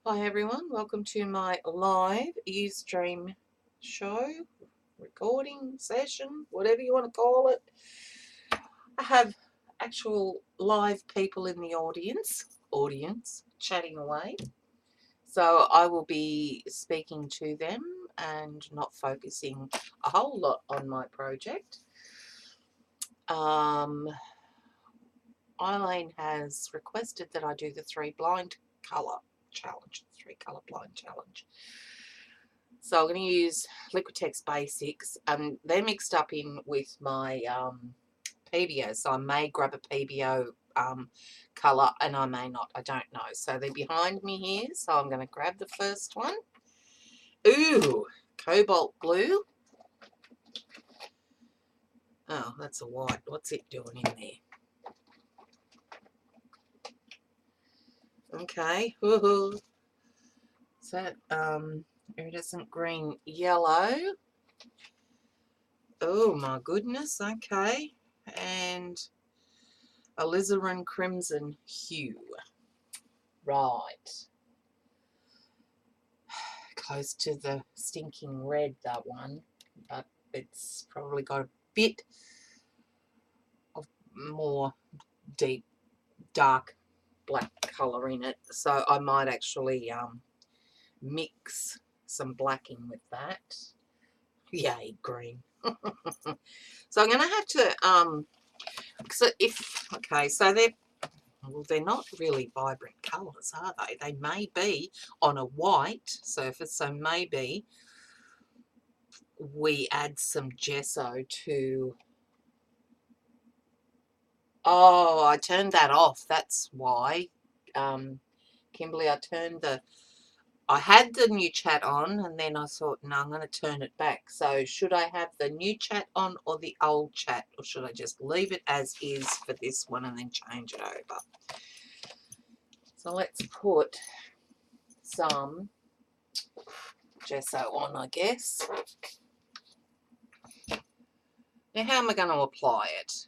Hi everyone, welcome to my live Ustream show, recording, session, whatever you want to call it. I have actual live people in the audience chatting away. So I will be speaking to them and not focusing a whole lot on my project. Eileen has requested that I do the 3 blind colour challenge, 3 colour blind challenge. So I'm going to use Liquitex Basics, and they're mixed up in with my PBO, so I may grab a PBO colour and I may not, I don't know. So they're behind me here, so I'm going to grab the first one. Ooh, cobalt blue. Oh, that's a white. What's it doing in there? Okay, woohoo. Is that iridescent green, yellow. Oh my goodness, okay. And alizarin crimson hue. Right. Close to the stinking red, that one. But it's probably got a bit of more deep, dark black colour in it. So I might actually mix some black in with that. Yay, green. So I'm going to have to, so they're not really vibrant colours, are they? They may be on a white surface, so maybe we add some gesso to... Oh, I turned that off. That's why. Kimberly, I had the new chat on, and then I thought, no, I'm going to turn it back. So should I have the new chat on or the old chat, or should I just leave it as is for this one and then change it over? So let's put some gesso on, I guess. Now, how am I going to apply it?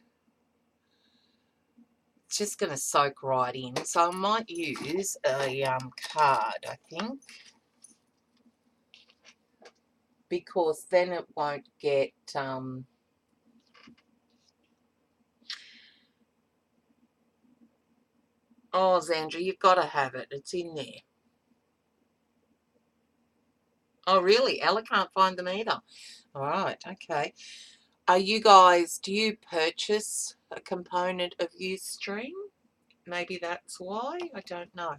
It's just going to soak right in. So I might use a card, I think, because then it won't get... Oh, Zandra, you've got to have it. It's in there. Oh, really? Ella can't find them either. All right, okay. You guys, do you purchase a component of Ustream? Maybe that's why. I don't know.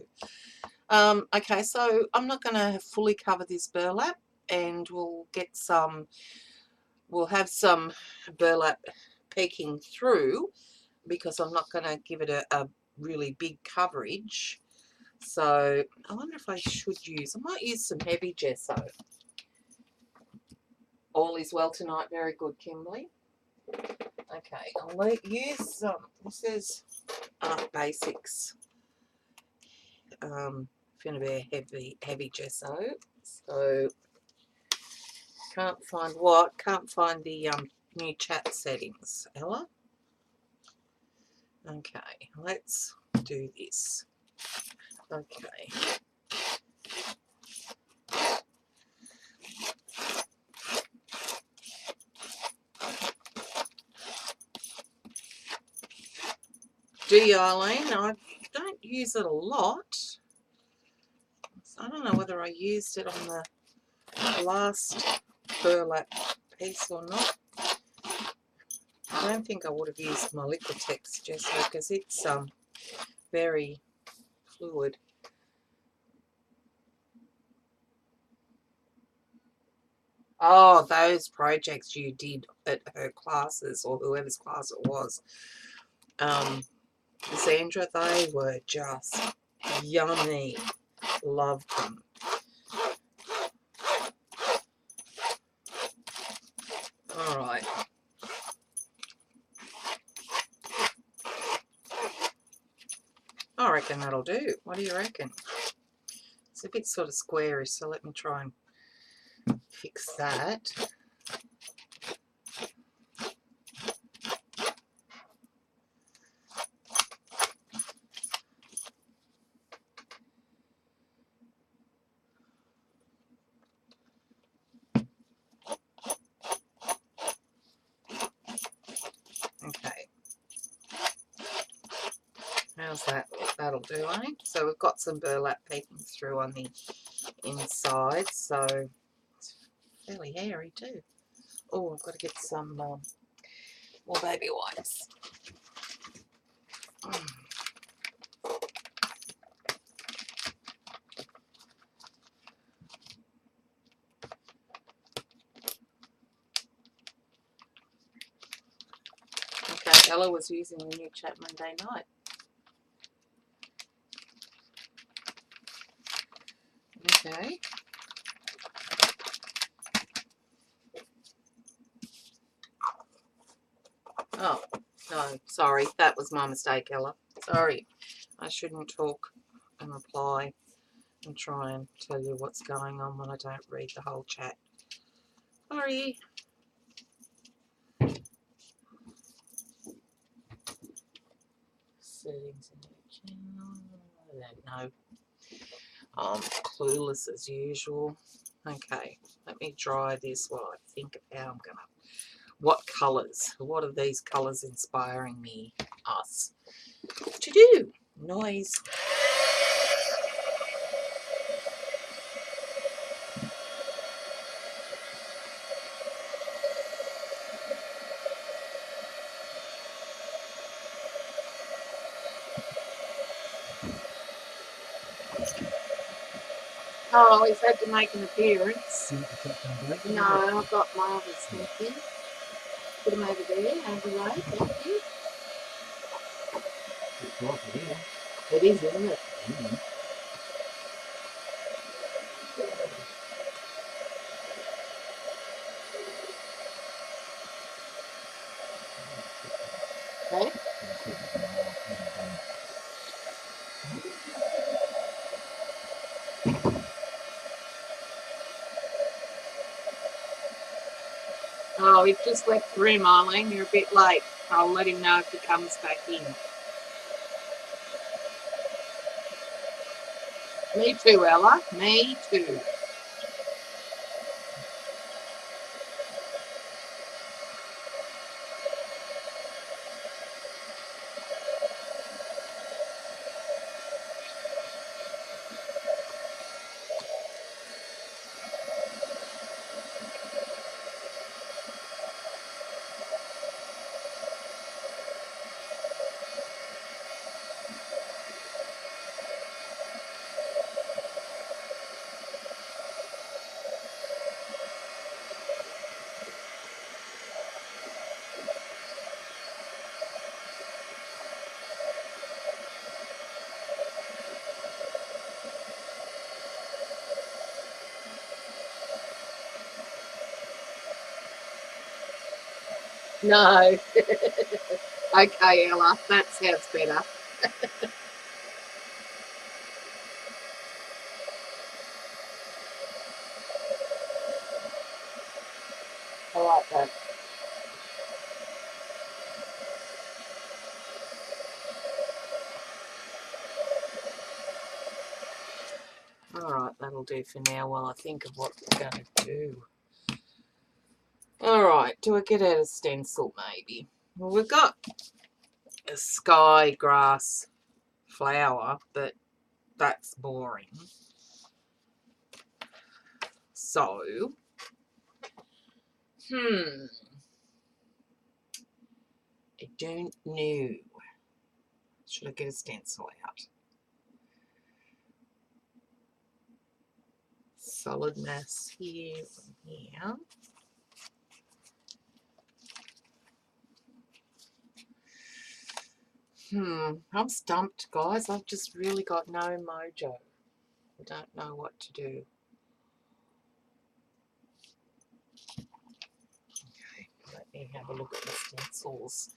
Okay, so I'm not going to fully cover this burlap, and we'll have some burlap peeking through, because I'm not going to give it a really big coverage. So I wonder if I might use some heavy gesso. All is well tonight. Very good, Kimberly. Okay, I'll use some. This is Art Basics Finnabair heavy gesso. So can't find the new chat settings, Ella. Okay, let's do this. Okay. De-Eileen, I don't use it a lot. I don't know whether I used it on the last burlap piece or not. I don't think I would have used my Liquitex gesso because it's very fluid. Oh, those projects you did at her classes, or whoever's class it was, Sandra, they were just yummy. Loved them. All right. I reckon that'll do. What do you reckon? It's a bit sort of squarish, so let me try and fix that. that'll do, eh? So we've got some burlap peeking through on the inside, so it's fairly hairy too. Oh, I've got to get some more baby wipes. Okay, Ella was using the new chat Monday night. Okay. Oh, no, sorry. That was my mistake, Ella. Sorry. I shouldn't talk and reply and try and tell you what's going on when I don't read the whole chat. Sorry. Settings in the channel. I don't know. I'm clueless as usual. Okay, let me dry this while I think of how I'm gonna. What colours? What are these colours inspiring me, us, to do? Noise. Oh, he's had to make an appearance. No, I've got my others, thank you. Put them over there, out of the way, thank you. It's right here. It is, isn't it? Mm-hmm. Okay. Oh, he's just left the room, Eileen. You're a bit late. I'll let him know if he comes back in. Me too, Ella. Me too. No. Okay, Ella, that sounds better. I like that. Alright, that'll do for now while I think of what we're going to do. Alright, do I get out a stencil maybe? Well, we've got a sky grass flower, but that's boring. So, I don't know. Should I get a stencil out? Solid mass here and here. I'm stumped, guys. I've just really got no mojo. I don't know what to do. Okay, let me have a look at the stencils.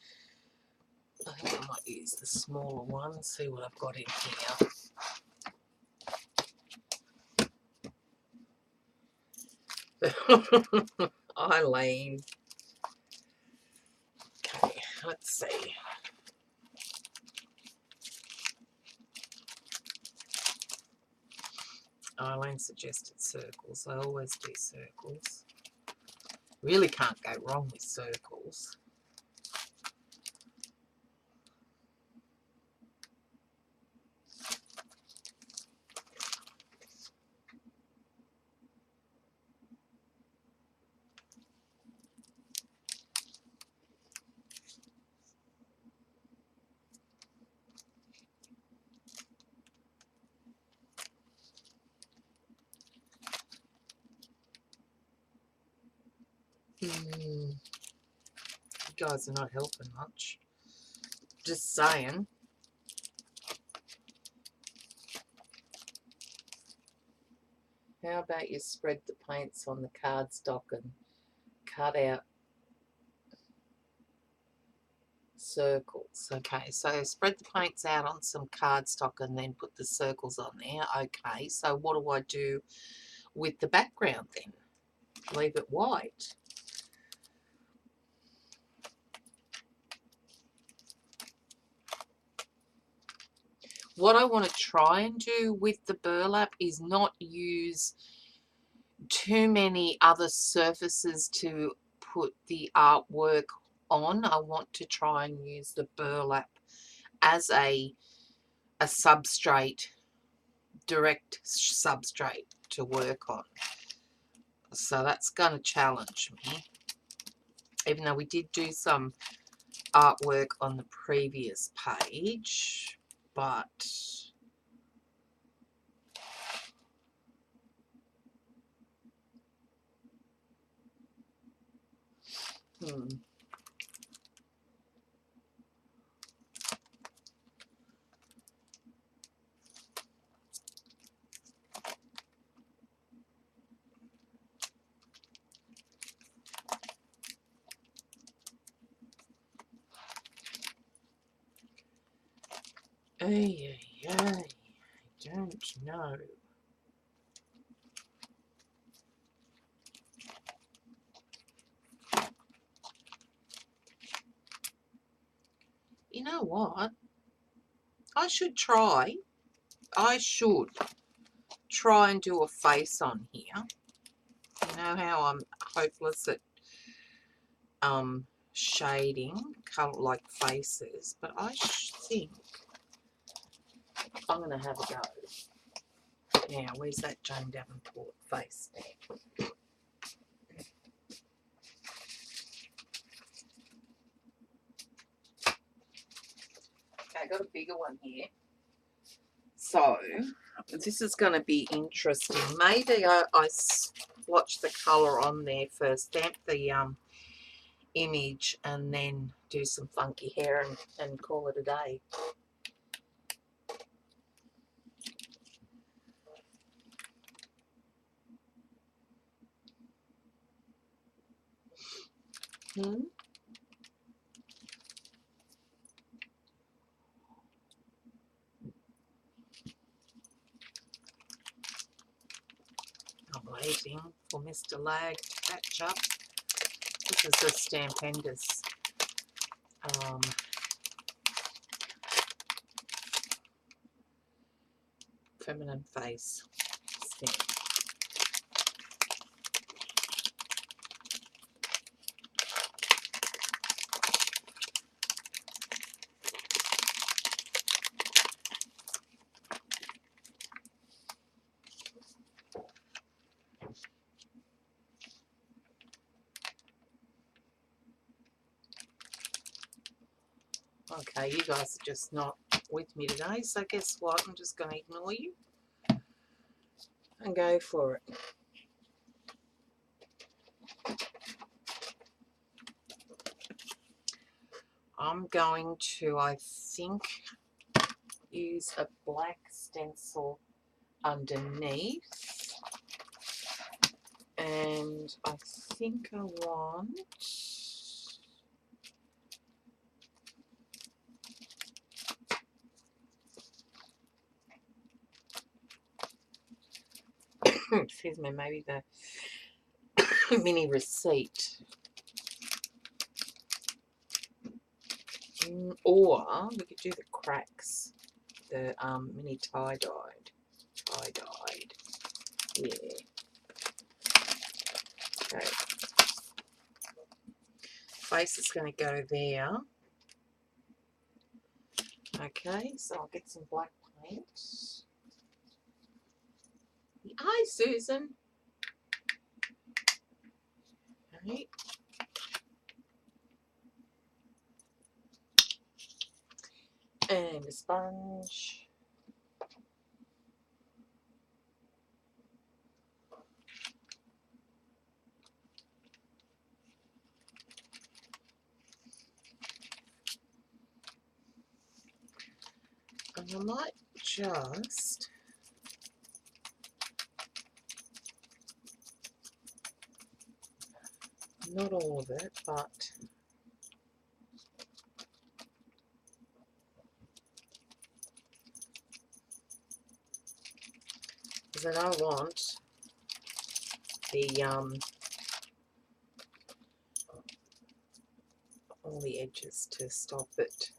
I think I might use the smaller one, see what I've got in here. Eileen. Okay, let's see. Eileen suggested circles. I always do circles. Really can't go wrong with circles. You guys are not helping much. Just saying. How about you spread the paints on the cardstock and cut out circles? Okay, so spread the paints out on some cardstock and then put the circles on there. Okay, so what do I do with the background then? Leave it white. What I want to try and do with the burlap is not use too many other surfaces to put the artwork on. I want to try and use the burlap as a substrate, direct substrate to work on. So that's going to challenge me, even though we did do some artwork on the previous page, but I don't know. You know what? I should try and do a face on here. You know how I'm hopeless at shading color like faces, but I think I'm gonna have a go. Now, where's that Jane Davenport face there? Okay, I got a bigger one here. So this is going to be interesting. Maybe I splotch the colour on there first, stamp the image, and then do some funky hair and call it a day. I'm waiting for Mr. Lag to catch up. This is a Stampendous feminine face stamp. Okay, you guys are just not with me today, so guess what? I'm just going to ignore you and go for it. I'm going to, I think, use a black stencil underneath, and I think I want excuse me, maybe the mini receipt, or we could do the cracks, the mini tie-dyed, yeah. Okay, face is going to go there. Okay, so I'll get some black paint. Hi, Susan. Okay. And a sponge. I might just not all of it, but because I don't want the all the edges to stop at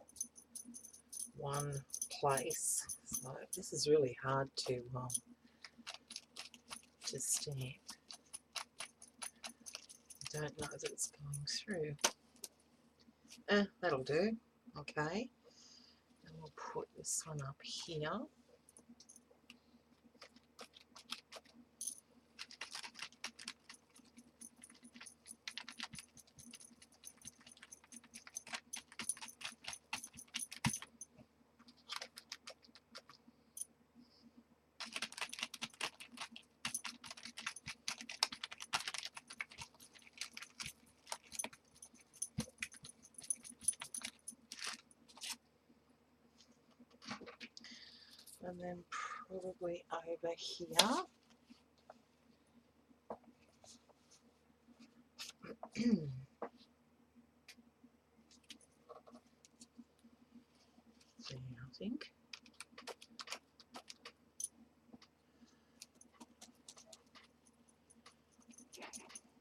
one place. So this is really hard to stamp. I don't know that it's going through. That'll do. Okay. And we'll put this one up here. And then probably over here. There, I think.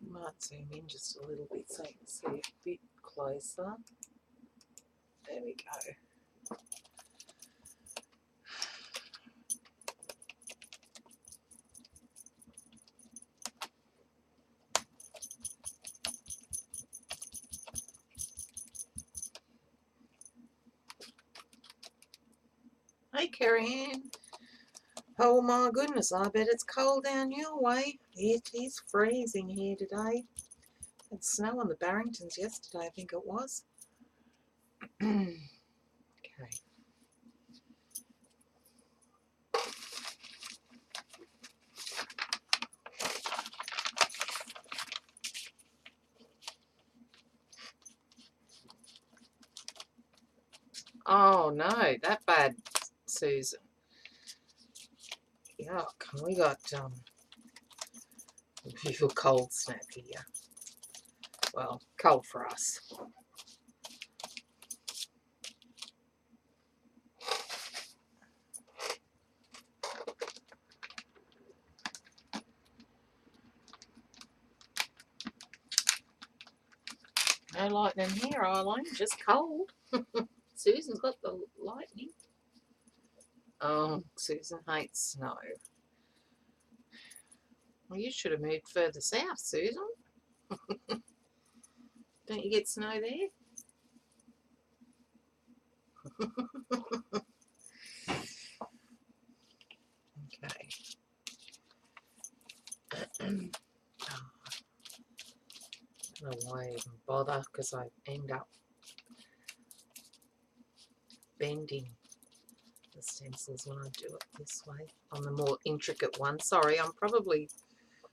Might zoom in just a little bit so you can see it a bit closer. There we go. Hey, Carrie Ann. Oh my goodness, I bet it's cold down your way. It is freezing here today. Had snow on the Barringtons yesterday, I think it was. Okay. Oh no, that bad, Susan. Yuck, we got a beautiful cold snap here. Well, cold for us. No lightning here, Eileen, just cold. Susan's got the lightning. Oh, Susan hates snow. Well, you should have moved further south, Susan. Don't you get snow there? Okay. I don't know why I even bother, because I end up bending the stencils when I do it this way on the more intricate one. Sorry, I'm probably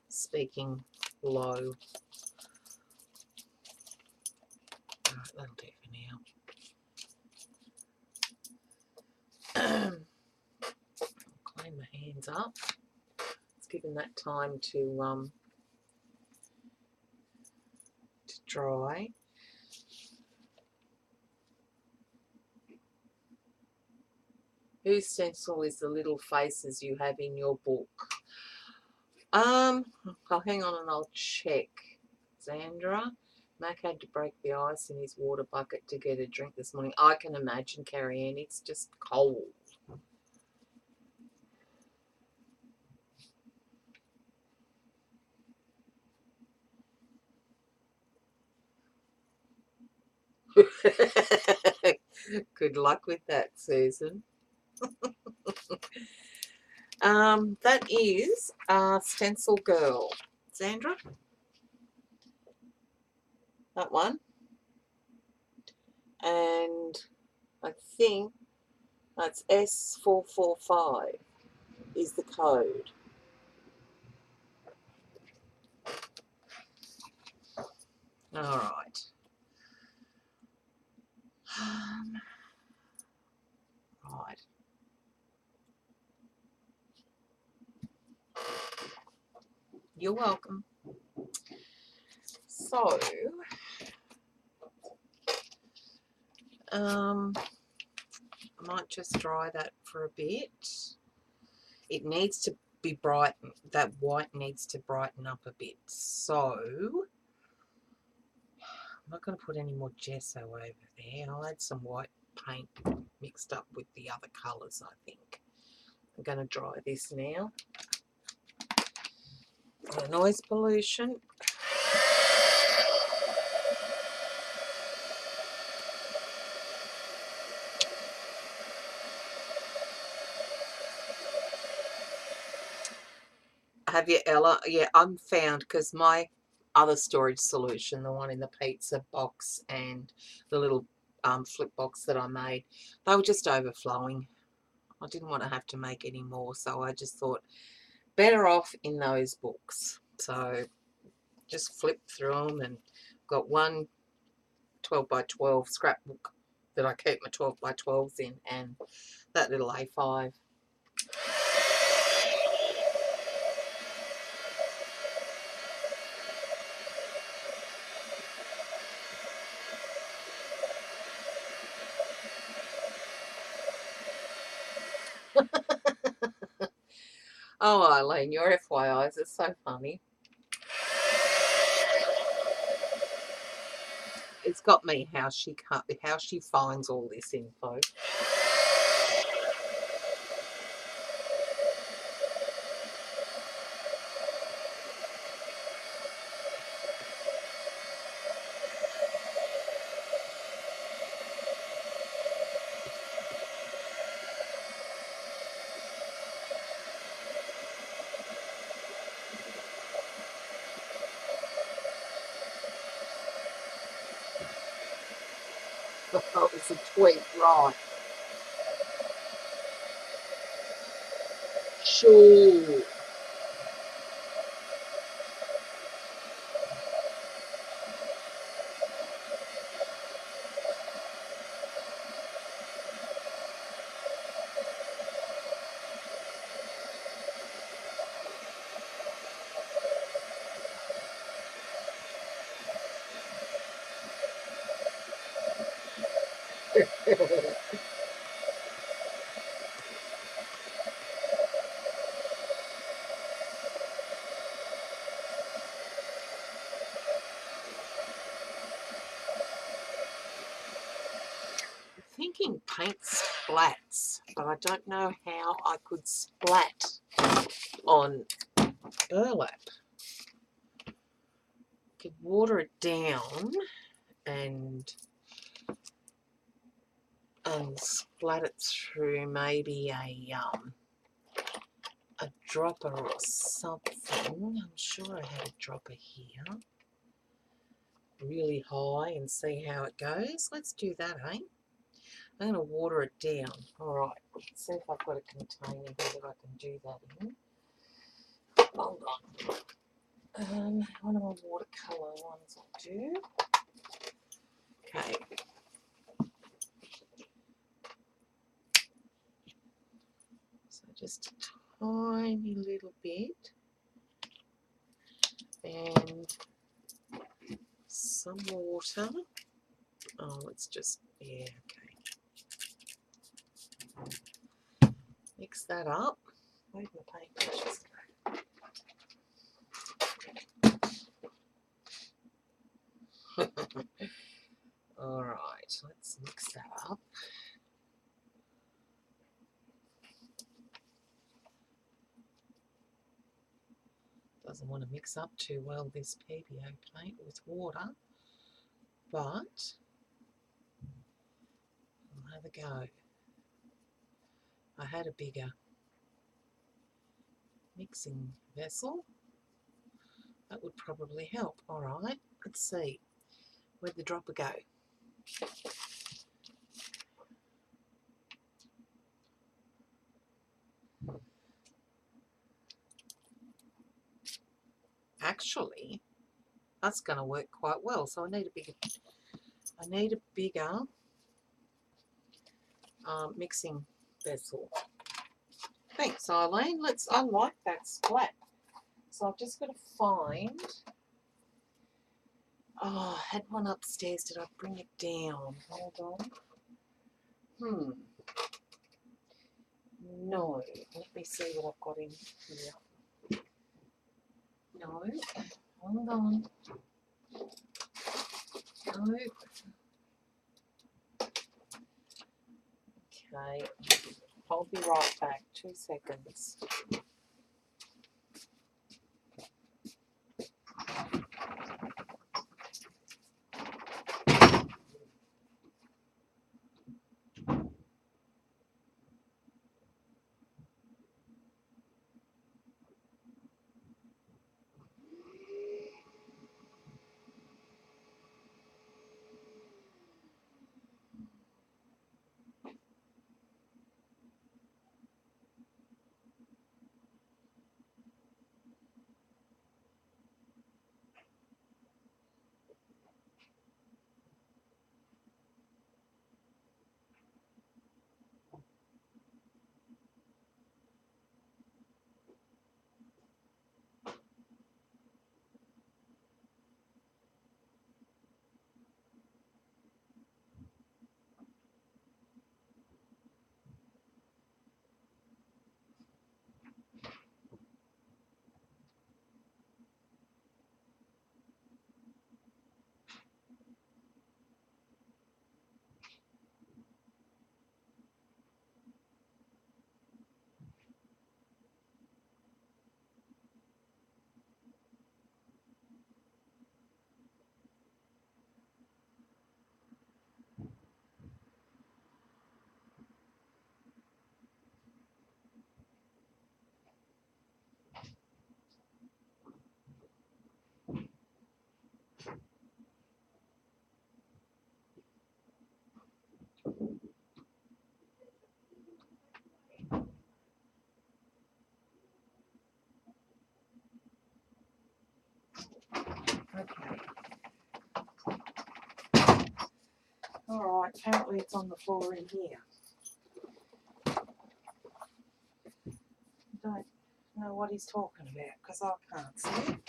speaking low. Alright, that'll do for now. Clean my hands up. It's given that time to dry. Whose stencil is the little faces you have in your book? I'll hang on and I'll check. Sandra, Mac had to break the ice in his water bucket to get a drink this morning. I can imagine, Carrie Ann, it's just cold. Good luck with that, Susan. That is Stencil Girl. Sandra? That one. And I think that's S445 is the code. All right. Right. You're welcome. So, I might just dry that for a bit. It needs to be bright. That white needs to brighten up a bit. So, I'm not going to put any more gesso over there. I'll add some white paint mixed up with the other colours, I think. I'm going to dry this now. Noise pollution. Have you, Ella? Yeah, I'm found because my other storage solution, the one in the pizza box and the little flip box that I made, they were just overflowing. I didn't want to have to make any more, so I just thought better off in those books. So just flipped through them and got one 12 by 12 scrapbook that I keep my 12 by 12s in, and that little A5. Oh, Eileen, your FYIs are so funny. It's got me how she finds all this info. Oh, it's a tweet, right? Sure. Thinking paint splats, but I don't know how I could splat on burlap. Could water it down and splat it through maybe a dropper or something. I'm sure I had a dropper here, really high, and see how it goes. Let's do that, eh? I'm going to water it down. Alright, let's see if I've got a container here that I can do that in. Hold on. One of my watercolour ones I'll do. Okay. So just a tiny little bit. And some water. Oh, let's just, yeah, okay. Mix that up. Where'd my paint brushes go? Alright, let's mix that up. Doesn't want to mix up too well, this PBO paint with water, but I'll have a go. I had a bigger mixing vessel. That would probably help. Alright, let's see. Where'd the dropper go? Actually, that's going to work quite well. So I need a bigger mixing vessel. Thanks, Eileen. I like that splat. So I've just got to find. Oh, I had one upstairs. Did I bring it down? Hold on. No. Let me see what I've got in here. No. Hold on. No. Okay. I'll be right back. 2 seconds. Okay. Alright, apparently it's on the floor in here. Don't know what he's talking about because I can't see it.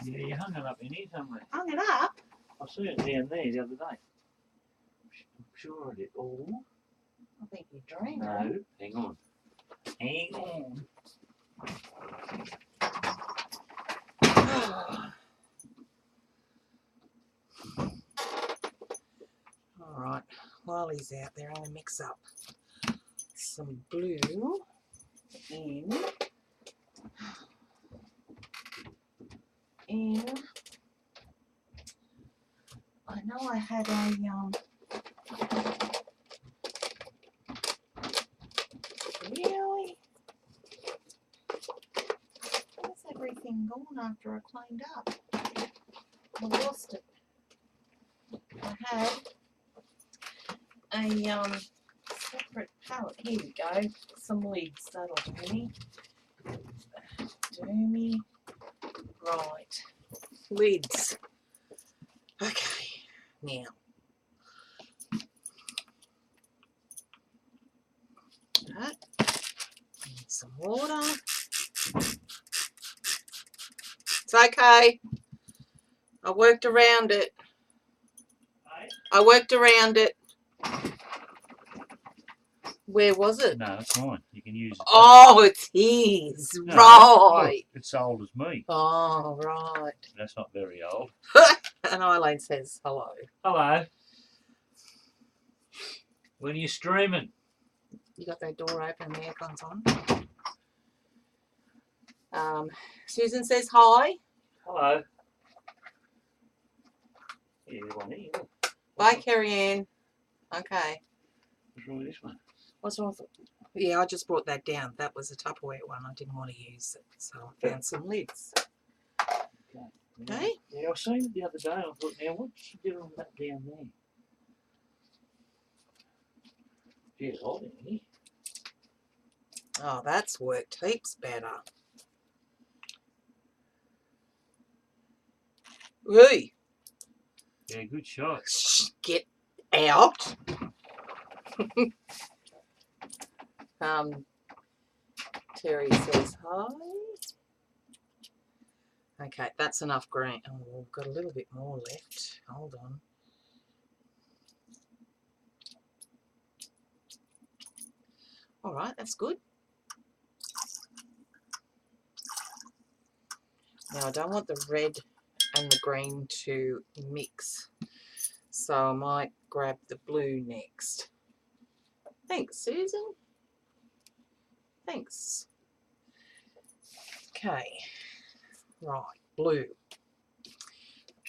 Yeah, you hung it up in here somewhere. Hung it up? I saw it down there the other day. I'm sure I did. Oh, I think you're dreaming. no, hang on. Hang on. Alright, while he's out there, I'm going to mix up some blue in I know I had a really? Where's everything gone after I cleaned up? I lost it. I had a separate palette. Here we go. Some lids. That'll do me. Right. Lids. Okay. Now. That. Need some water. It's okay. I worked around it. I worked around it. Where was it? No, it's mine. You can use it. Oh, it's his. No, Right. Look, it's old as me. Oh, right. That's not very old. And Eileen says hello. Hello. When are you streaming? You got that door open and the aircon's on. Susan says hi. Hello. Yeah, one here. Bye, Carrie-Anne. Okay. What's wrong with this one? What's wrong with it? Yeah, I just brought that down. That was a Tupperware one. I didn't want to use it, so I found some lids. Okay. Okay. Yeah, I seen it the other day. I thought, now what's she doing with that down there? She's holding it. Oh, that's worked heaps better. Hey. Yeah, good shot. Get out. Terry says hi. Okay, that's enough green. Oh, we've got a little bit more left. Hold on. All right, that's good. Now I don't want the red and the green to mix, so I might grab the blue next. Thanks, Susan. Thanks. Okay, right, blue.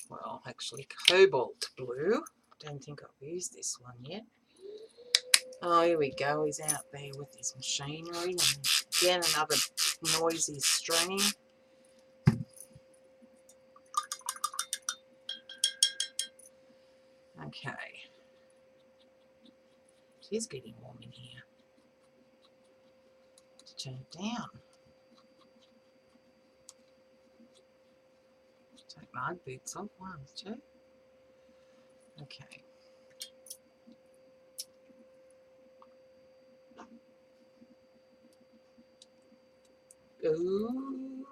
Well, actually cobalt blue. Don't think I've used this one yet. Oh, here we go. He's out there with his machinery. And again, another noisy stream. Okay. It is getting warm in here. Turn it down. Take my boots off. 1, 2. Okay. Ooh.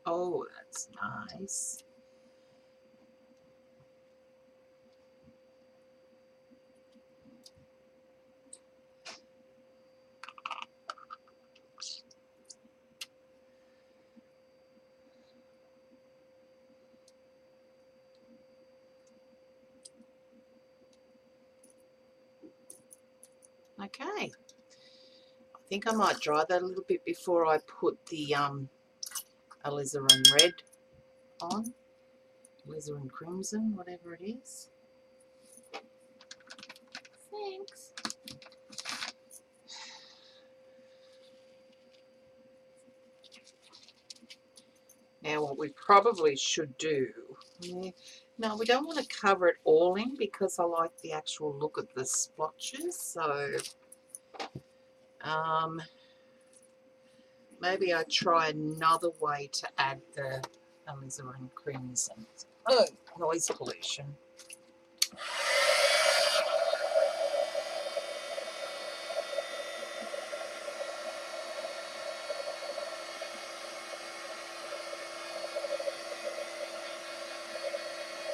Oh, that's nice. Okay. I think I might dry that a little bit before I put the alizarin red on. Alizarin crimson, whatever it is. Thanks. Now what we probably should do, no, we don't want to cover it all in because I like the actual look of the splotches, so maybe I try another way to add the alizarin crimson. Oh, noise pollution.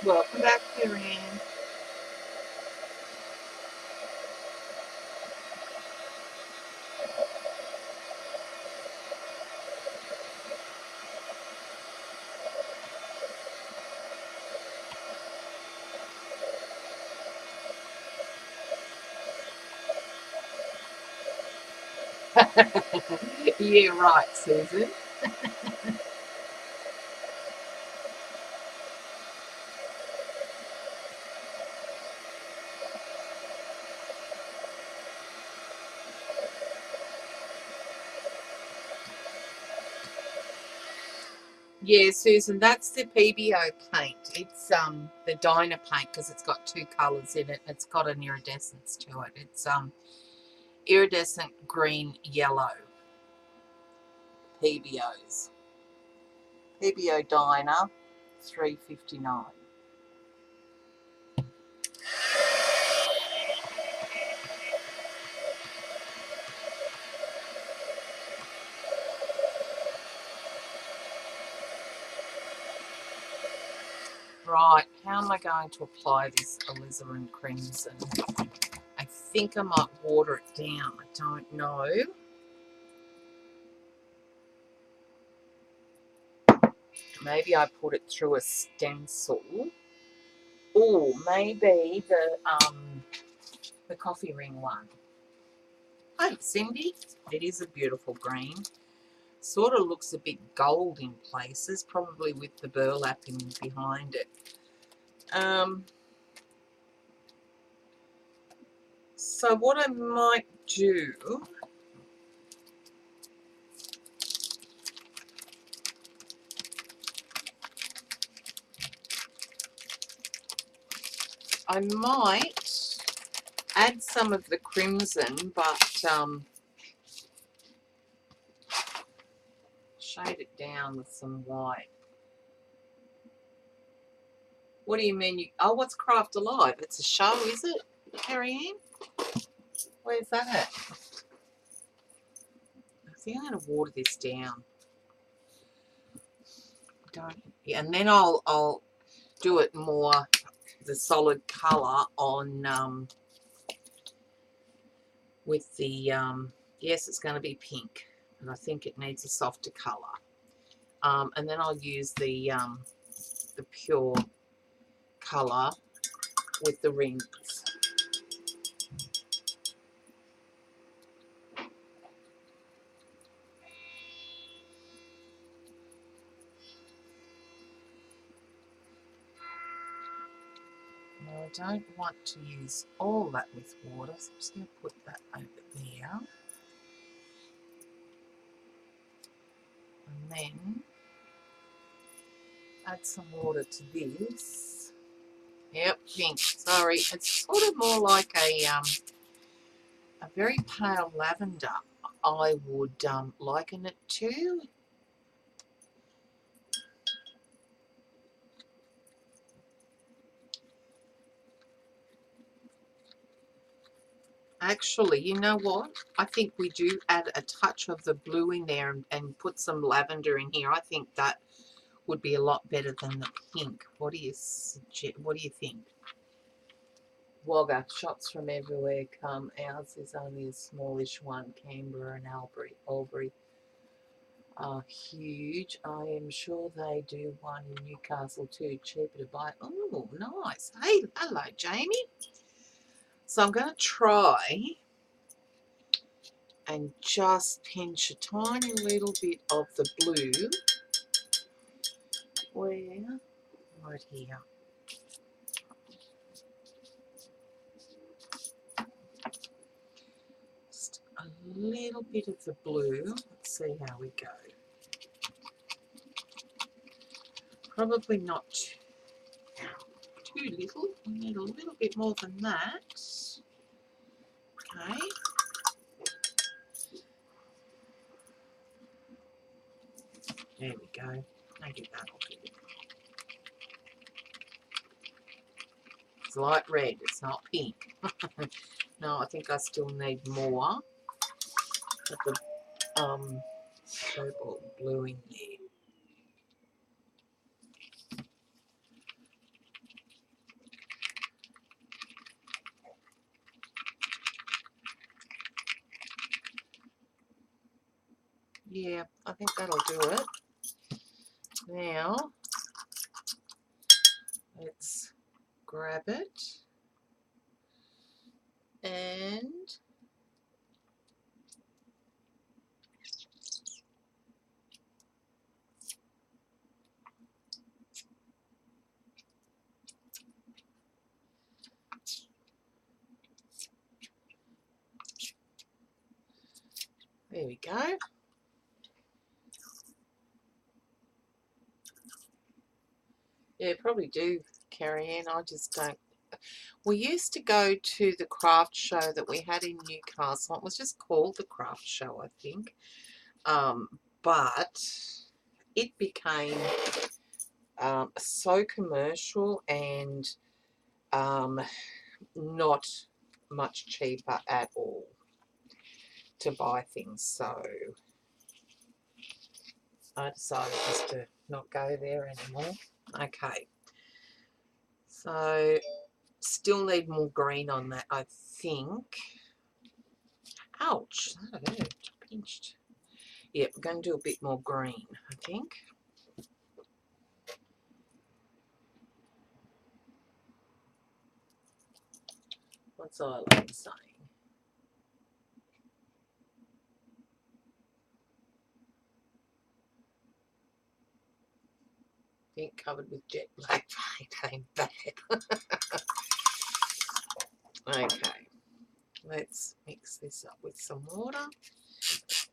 Welcome back, Karen. Yeah, right, Susan. Yeah, Susan, that's the PBO paint. It's the Dina paint because it's got 2 colours in it. It's got an iridescence to it. It's iridescent green yellow PBOs. PBO Dina 359. Right, how am I going to apply this alizarin crimson? I think I might water it down. I don't know. Maybe I put it through a stencil. Or maybe the coffee ring one. Hi, Cindy. It is a beautiful green. Sort of looks a bit gold in places, probably with the burlap in behind it. So what I might do, I might add some of the crimson, but shade it down with some white. What do you mean? Oh, what's Craft Alive? It's a show, is it, Carrie Ann? Where's that at? I think I'm going to water this down. don't. Yeah, and then I'll do it more the solid colour on with the yes, it's going to be pink, and I think it needs a softer colour. And then I'll use the pure colour with the rings. Now I don't want to use all that with water, so I'm just going to put that over there. And then add some water to this. Yep, pink. Sorry, it's sort of more like a very pale lavender. I would liken it to. Actually, you know what? I think we do add a touch of the blue in there and put some lavender in here. I think that would be a lot better than the pink. What do you suggest? What do you think? Wagga, shots from everywhere come. Ours is only a smallish one. Canberra and Albury are huge. I am sure they do one in Newcastle too. Cheaper to buy. Oh, nice. Hey, hello, Jamie. So I'm going to try and just pinch a tiny little bit of the blue. Where? Right here. Just a little bit of the blue. Let's see how we go. Probably not too little. We need a little bit more than that. Okay. There we go. Maybe that'll do it. It's light red. It's not pink. No, I think I still need more of the cobalt blue in there. Yeah, I think that'll do it. Now, let's grab it and there we go. Yeah, probably do, Carrie Ann. I just don't. We used to go to the craft show that we had in Newcastle. It was just called the craft show, I think. But it became so commercial and not much cheaper at all to buy things. So I decided just to not go there anymore. Okay. So still need more green on that, I think. Ouch, that hurt. Pinched. Yeah, we're going to do a bit more green, I think. What's Eileen saying? Pink covered with jet black paint ain't bad. Okay, let's mix this up with some water.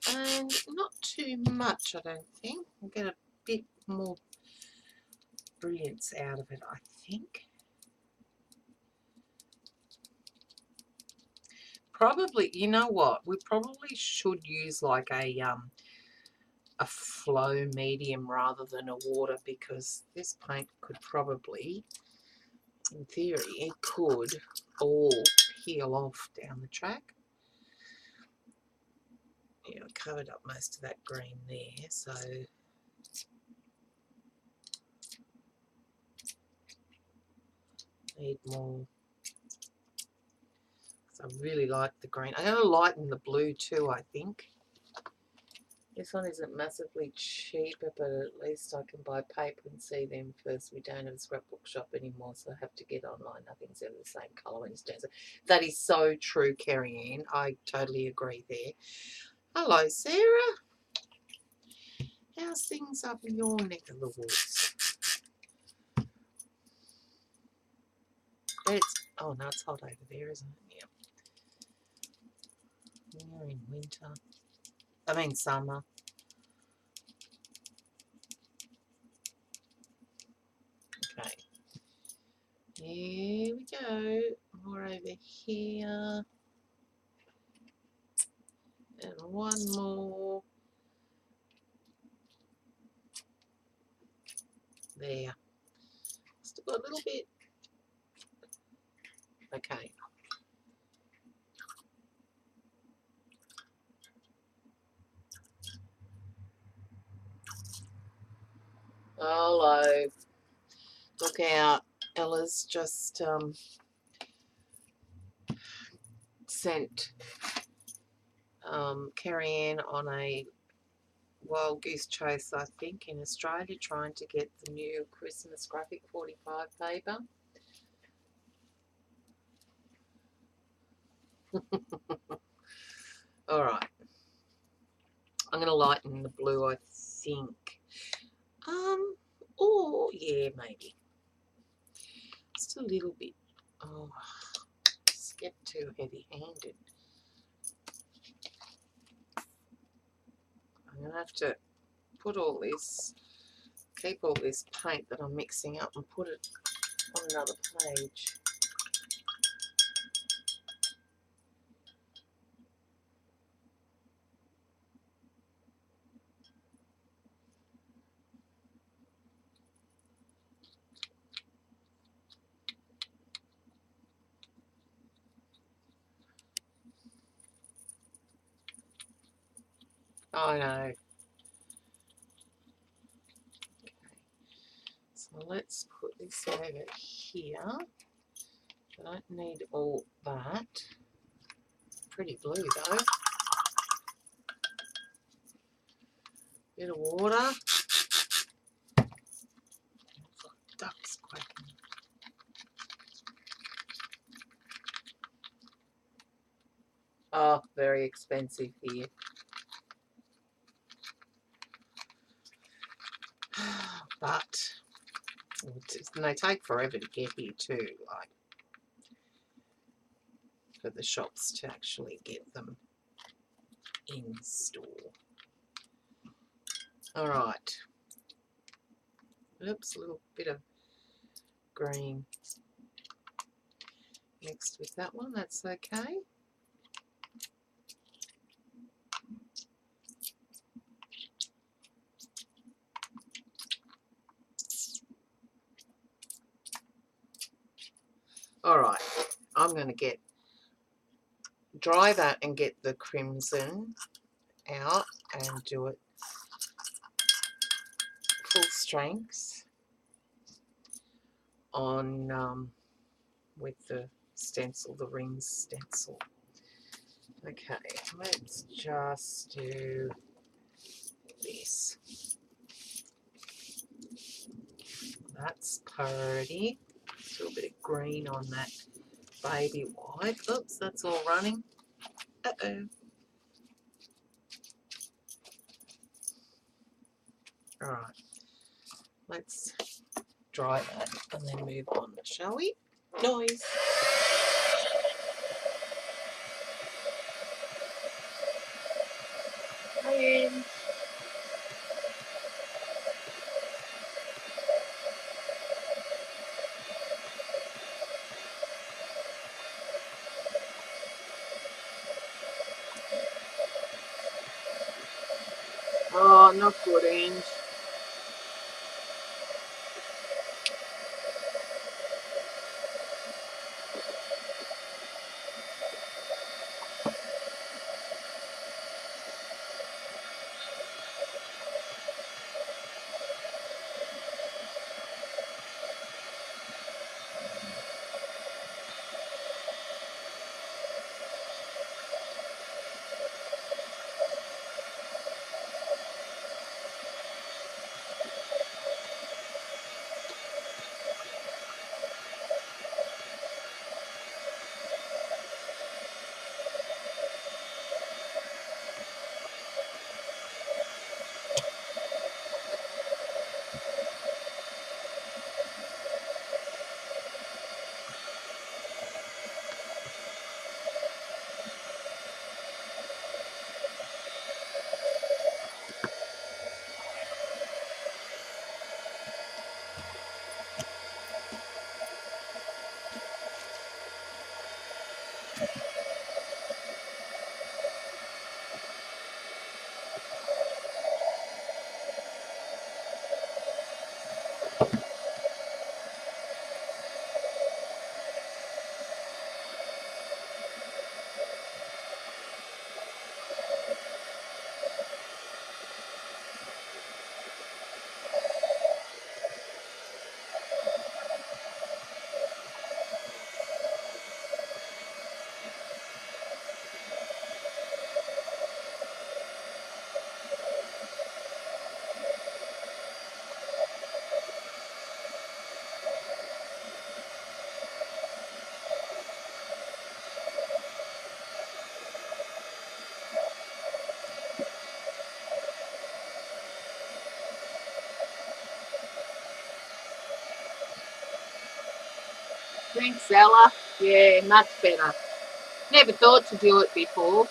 And not too much, I don't think. We'll get a bit more brilliance out of it, I think. Probably, you know what? We probably should use like a flow medium rather than a water, because this paint could probably, in theory, it could all peel off down the track. Yeah, I covered up most of that green there, so Need more. I really like the green. I'm going to lighten the blue too, I think. This one isn't massively cheaper, but at least I can buy paper and see them first. We don't have a scrapbook shop anymore, so I have to get online. Nothing's ever the same colour when it's down. That is so true, Carrie Ann. I totally agree there. Hello, Sarah. How's things up in your neck of the woods? Oh, no, it's hot over there, isn't it? Yeah. We're in winter. I mean summer. Okay. Here we go. More over here. And one more. There. Still got a little bit. Okay. Hello. Look out. Ella's just sent Carrie Ann on a wild goose chase, I think, in Australia, trying to get the new Christmas graphic 45 paper. All right. I'm going to lighten the blue, I think. Or, yeah, maybe. Just a little bit. Oh, just get too heavy-handed. I'm going to have to put all this, keep all this paint that I'm mixing up and put it on another page. I know. Okay. So let's put this over here. I don't need all that. Pretty blue though. Bit of water. Ducks quacking. Oh, very expensive here. But and they take forever to get here too, like for the shops to actually get them in store. All right. Oops, a little bit of green mixed with that one. That's okay. All right, I'm going to dry that and get the crimson out and do it full strength on with the stencil, the rings stencil. Okay, let's just do this. That's pretty. A little bit of green on that baby white. Oops, that's all running. Uh-oh. All right, let's dry that and then move on, shall we? Noise. And oh, not good, Ange. Thanks, Ella. Yeah, much better. Never thought to do it before.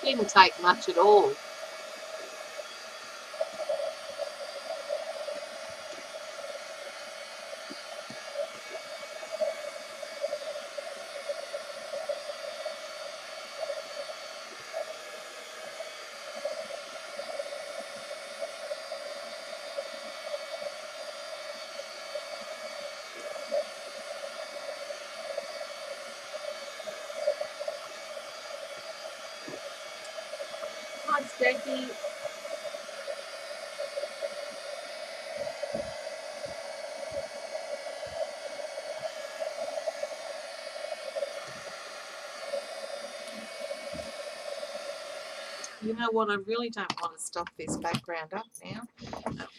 Didn't take much at all. Hi, Steffi. You know what? I really don't want to stuff this background up now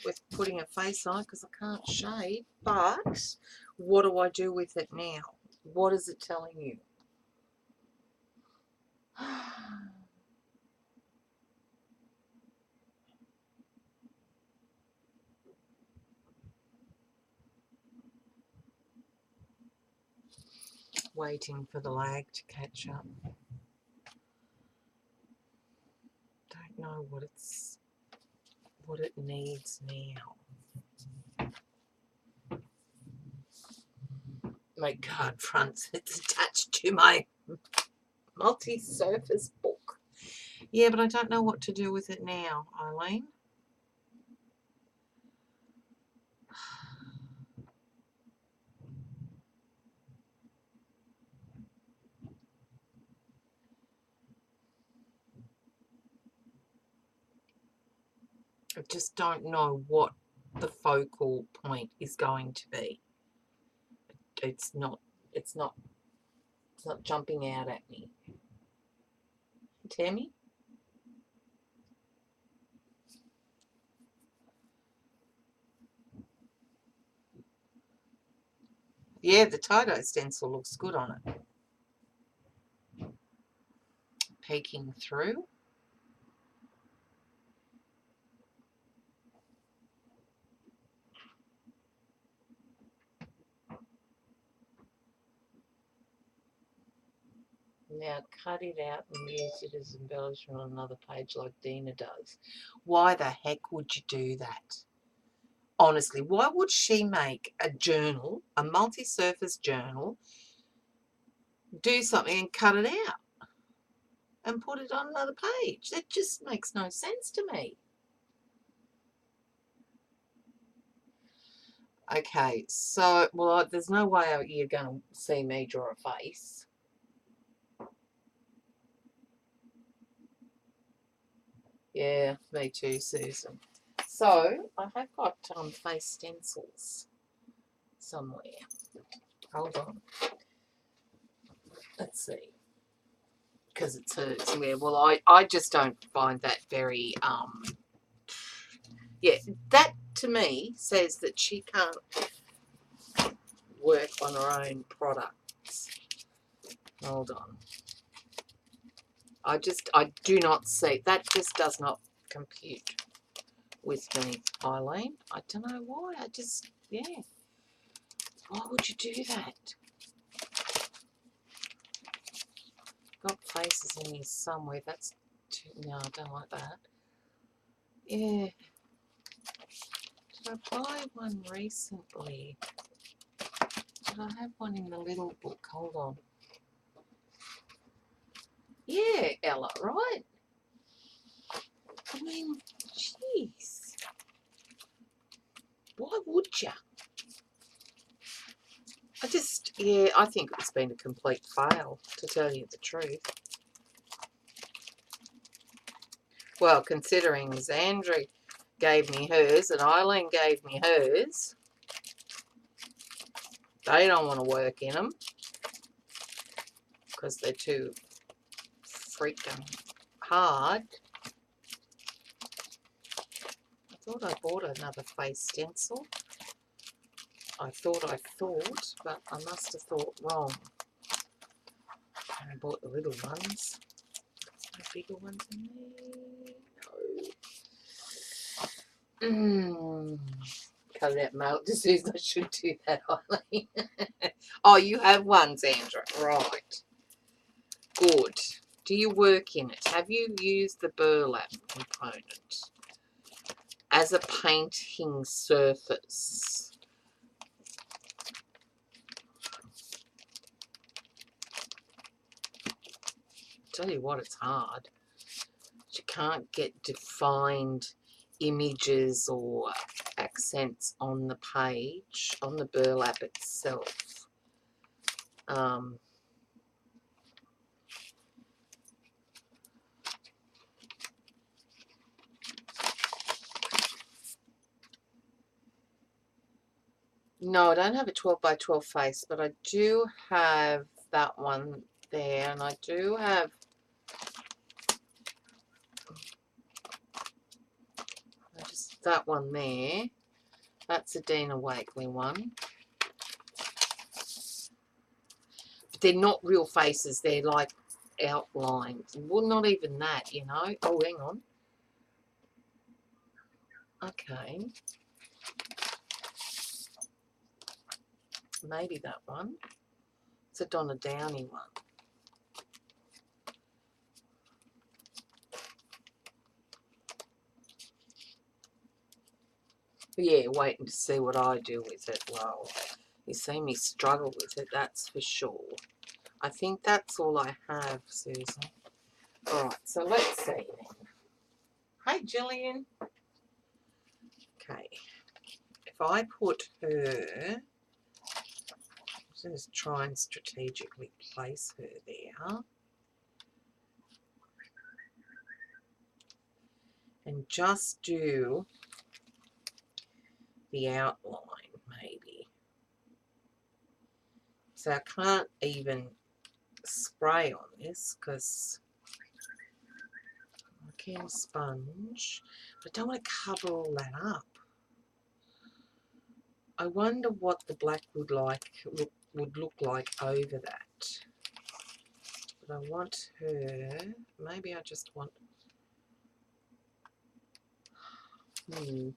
with putting a face on it because I can't shade. But what do I do with it now? What is it telling you? Waiting for the lag to catch up. Don't know what it needs now. My card fronts, it's attached to my multi-surface book. Yeah, but I don't know what to do with it now, Eileen. I just don't know what the focal point is going to be. It's not jumping out at me. Tammy? Yeah, the tie-dye stencil looks good on it. Peeking through. Now cut it out and use it as embellishment on another page like Dina does. Why the heck would you do that? Honestly, why would she make a journal, a multi-surface journal, do something and cut it out and put it on another page? That just makes no sense to me. Okay, so, well, there's no way you're going to see me draw a face. Yeah, me too, Susan. So, I have got face stencils somewhere. Hold on. Let's see. Because it's somewhere. Well, I just don't find that very, yeah, that to me says that she can't work on her own products. Hold on. I do not see, that just does not compute with me, Eileen. I don't know why. Yeah. Why would you do that? Got faces in here somewhere. That's too, no, I don't like that. Yeah. Did I buy one recently? Did I have one in the little book? Hold on. Yeah, Ella, right? I mean, jeez. Why would you? I think it's been a complete fail, to tell you the truth. Well, considering Zandra gave me hers and Eileen gave me hers, they don't want to work in them because they're too freaking hard. I thought I bought another face stencil. I thought, but I must have thought wrong. I bought the little ones. No bigger ones in there. No. Cut it out, Mel. Just as I should do that, Eileen. Oh, you have one, Sandra. Right. Good. Do you work in it? Have you used the burlap component as a painting surface? Tell you what, it's hard. You can't get defined images or accents on the page, on the burlap itself. No, I don't have a 12 by 12 face, but I do have that one there, and I do have just that one there. That's a Dina Wakley one. But they're not real faces, they're like outlines. Well, not even that, you know. Oh, hang on. Okay. Maybe that one. It's a Donna Downey one. Yeah, waiting to see what I do with it. Well, you see me struggle with it, that's for sure. I think that's all I have, Susan. Alright, so let's see then. Hey, Jillian. Okay. If I put her, I'm just try and strategically place her there. And just do the outline, maybe. So I can't even spray on this because I can sponge, but I don't want to cover all that up. I wonder what the black would look like over that. But I want her, maybe I just want,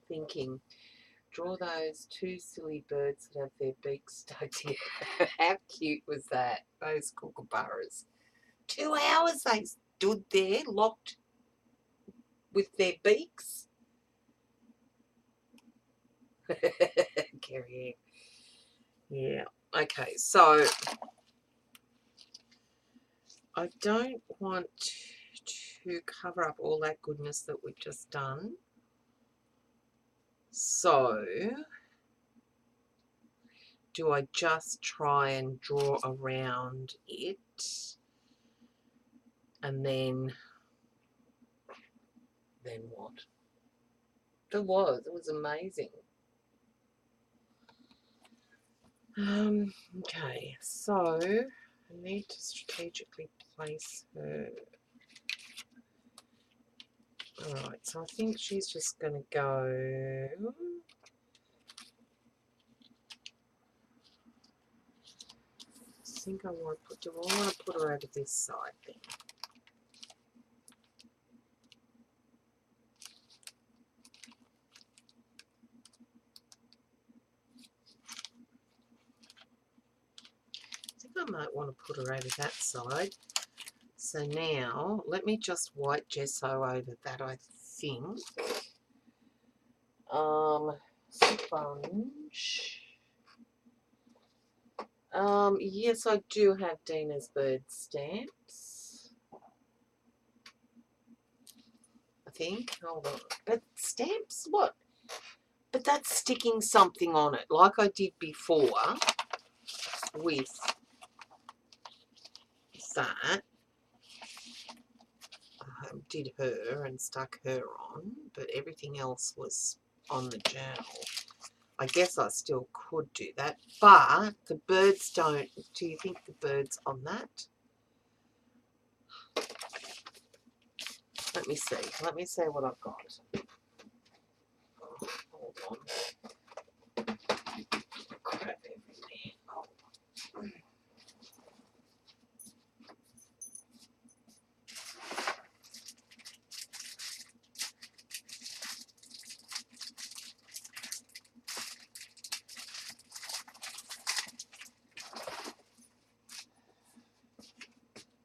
thinking, draw those two silly birds that have their beaks stuck together. How cute was that? Those kookaburras. 2 hours they stood there locked with their beaks. Carrie. Yeah. Okay, so I don't want to cover up all that goodness that we've just done. So do I just try and draw around it and then what? It was amazing. Okay, so I need to strategically place her. Alright, so I think she's just going to go. I think I want to do I want to put her over this side then. I think I might want to put her over that side. So now let me just white gesso over that, I think. Sponge. Yes, I do have Dina's bird stamps. I think. Hold on. But stamps, what? But that's sticking something on it, like I did before with that. I did her and stuck her on, but everything else was on the journal. I guess I still could do that, but the birds don't. Do you think the birds on that? Let me see. Let me see what I've got. Oh, hold on. Crap everywhere. Oh.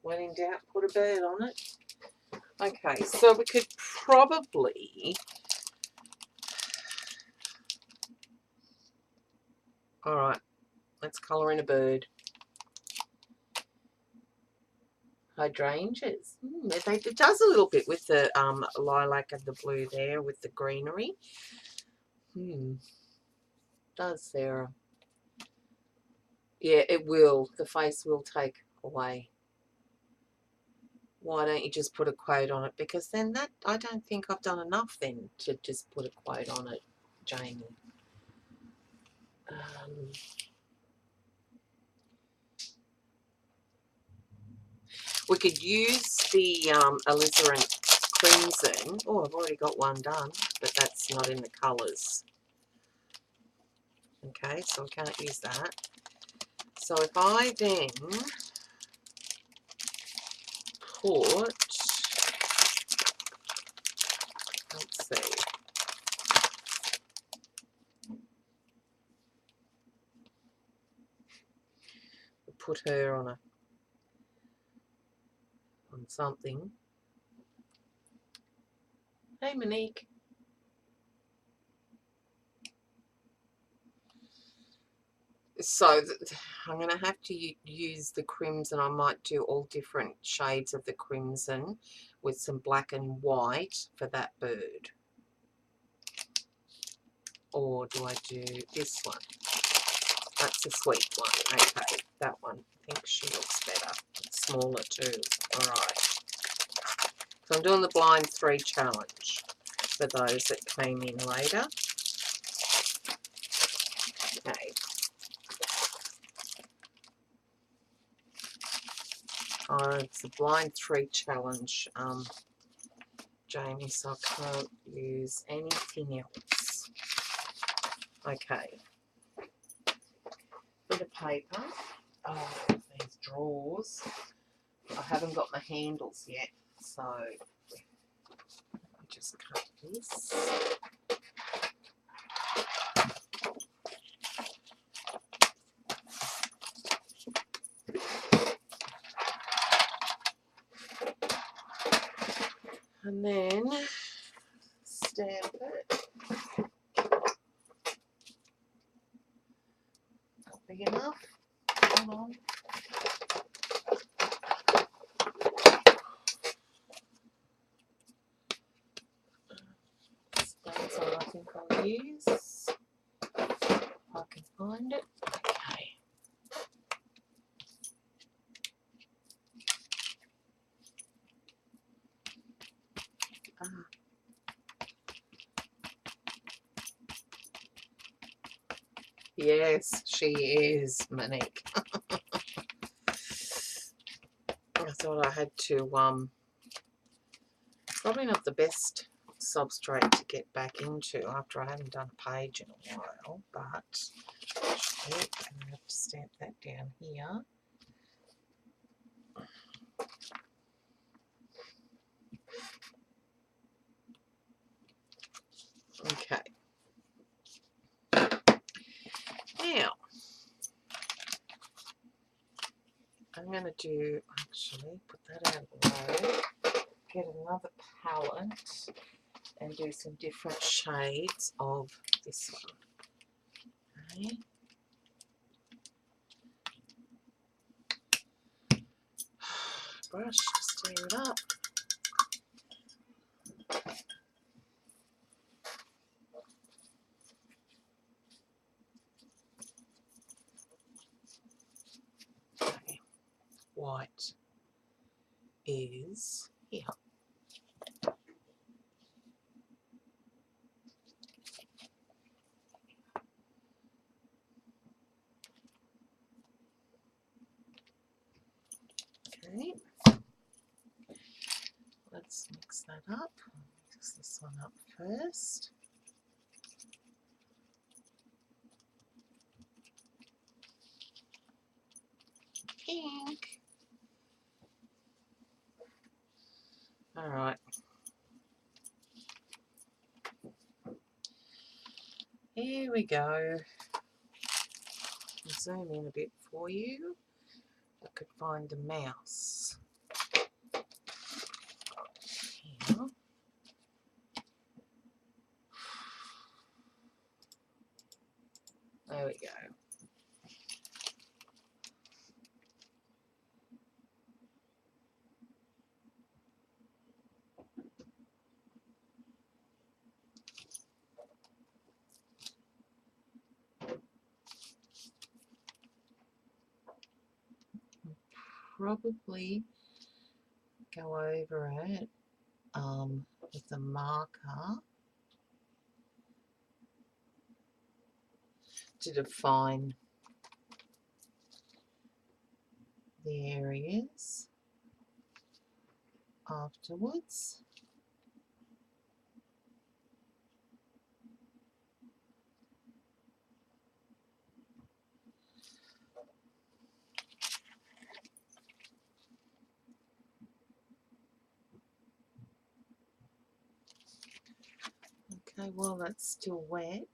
When in doubt, put a bird on it. Okay, so we could probably... Alright, let's colour in a bird. Hydrangeas. It does a little bit with the lilac and the blue there with the greenery. Does, Sarah. Yeah, it will. The face will take away. Why don't you just put a quote on it? Because then that, I don't think I've done enough then to just put a quote on it, Jamie. We could use the alizarin crimson. Oh, I've already got one done, but that's not in the colours. Okay, so we can't use that. So if I then put, let's see, put her on something. Hey, Monique. So I'm going to have to use the crimson. I might do all different shades of the crimson with some black and white for that bird. Or do I do this one? That's a sweet one. Okay, that one. I think she looks better. It's smaller too. Alright. So I'm doing the blind 3 challenge for those that came in later. Okay. Oh, it's a blind 3 challenge, Jamie, so I can't use anything else. Okay. Bit of paper. Oh, these drawers. I haven't got my handles yet, so I'll just cut this. And then stamp it. Not big enough. Hold on. That's all I think I'll use. If I can find it. Okay. Yes, she is, Monique. I thought I had to, probably not the best substrate to get back into after I haven't done a page in a while, but I'm going to have to stamp that down here. Okay. Now, I'm going to do, actually, put that out of the way, get another palette and do some different shades of this one. Okay. brush to stir it up. Okay. White is here. Okay. Let's mix that up. Mix this one up first. Pink. All right. Here we go. I'll zoom in a bit for you. I could find a mouse. Here. There we go. Probably go over it with a marker to define the areas afterwards. Okay, well that's still wet.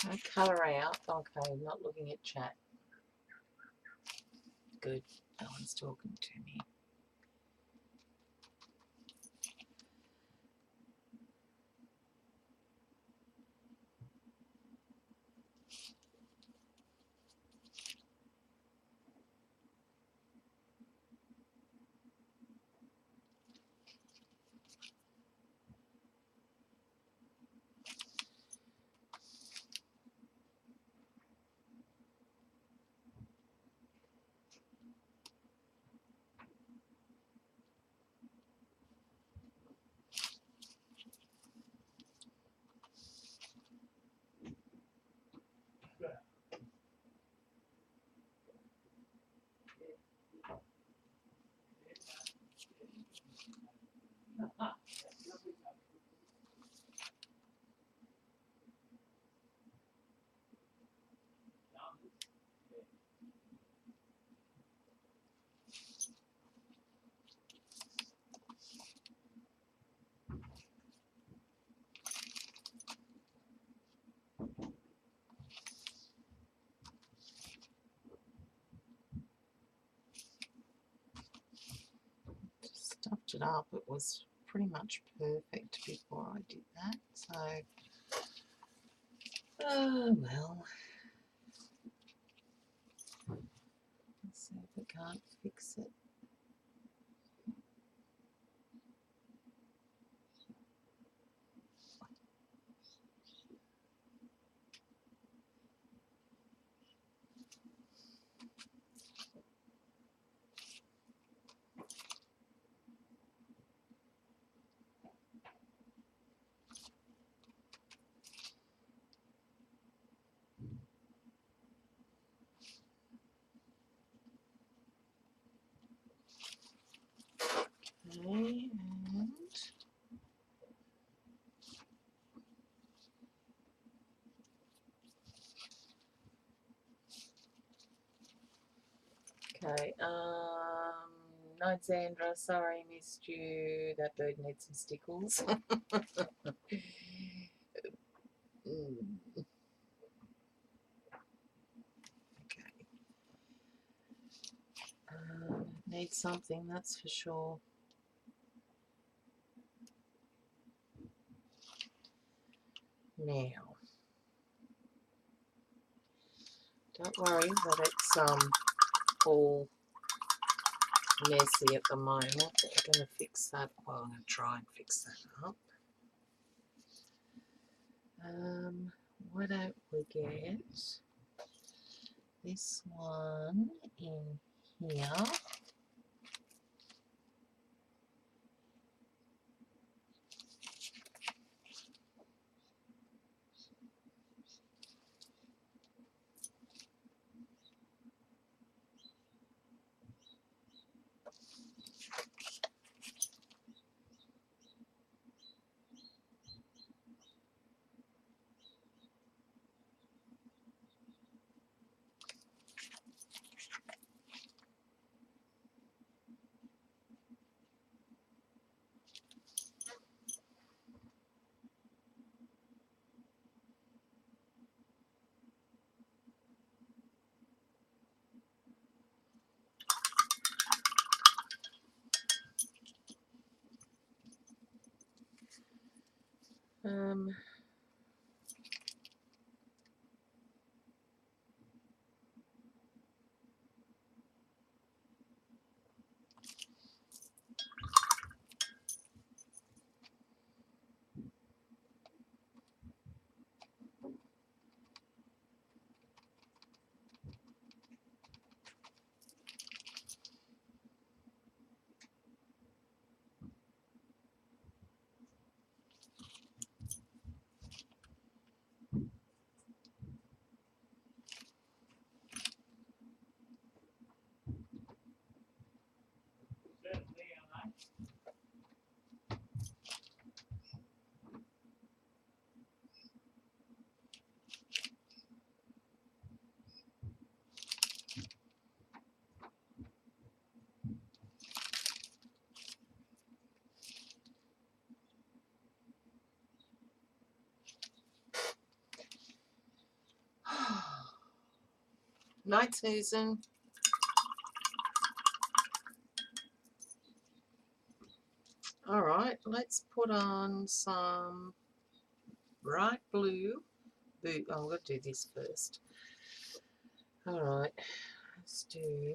Okay, colour out. Okay, not looking at chat. Good. No one's talking to me. Stuffed it up. It was pretty much perfect before I did that. So, oh well. Let's see if we can't fix it. Okay. Night Sandra, sorry missed you. That bird needs some stickles. Okay. Needs something, that's for sure. Now, don't worry that it's all messy at the moment. We're going to fix that. Well, I'm going to try and fix that up. Why don't we get this one in here? Night, Susan. All right, let's put on some bright blue boot. Oh, I'm going to do this first. All right, let's do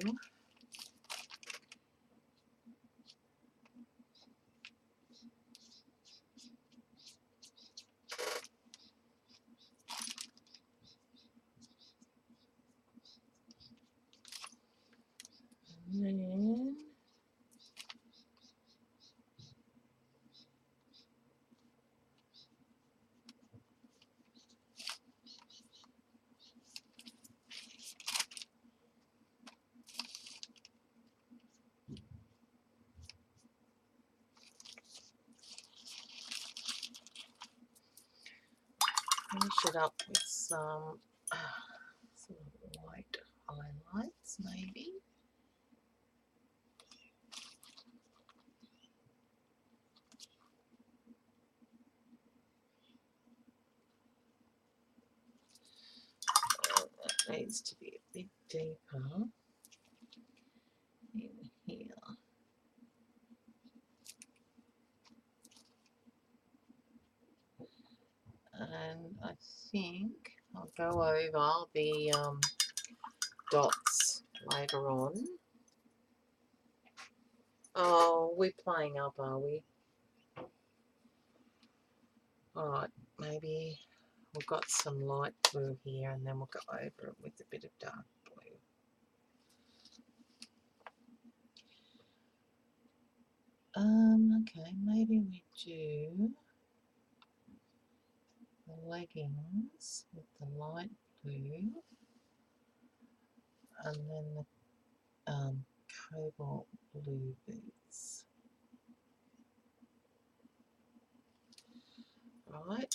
and then finish it up with some sort of white highlights, maybe. That needs to be a bit deeper in here. And I think I'll go over the dots later on. Oh, we're playing up, are we? Alright, maybe we've got some light blue here and then we'll go over it with a bit of dark blue. Okay, maybe we do the leggings with the light blue and then the cobalt blue boots. Right.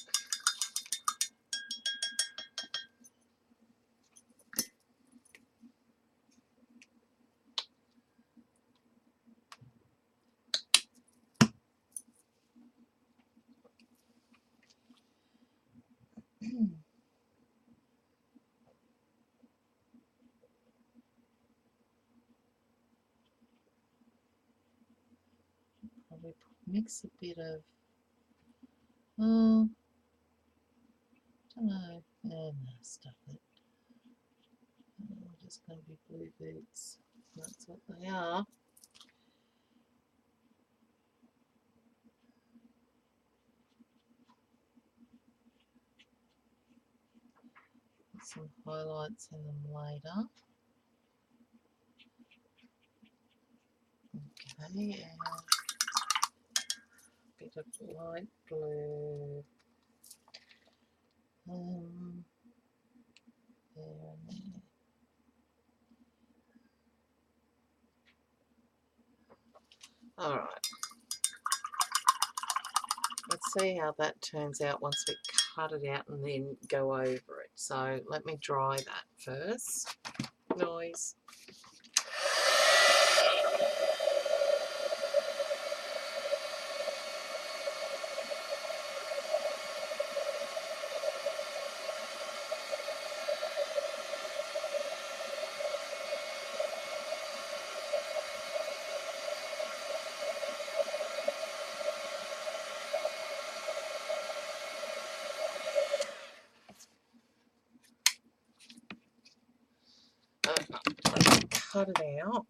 Probably mix a bit of, don't know, no, stuff it. Just going to be blue boots. That's what they are. Put some highlights in them later. Okay, and a bit of light blue. There and there. Alright. Let's see how that turns out once we cut it out and then go over it. So let me dry that first. Noise. Cut it out.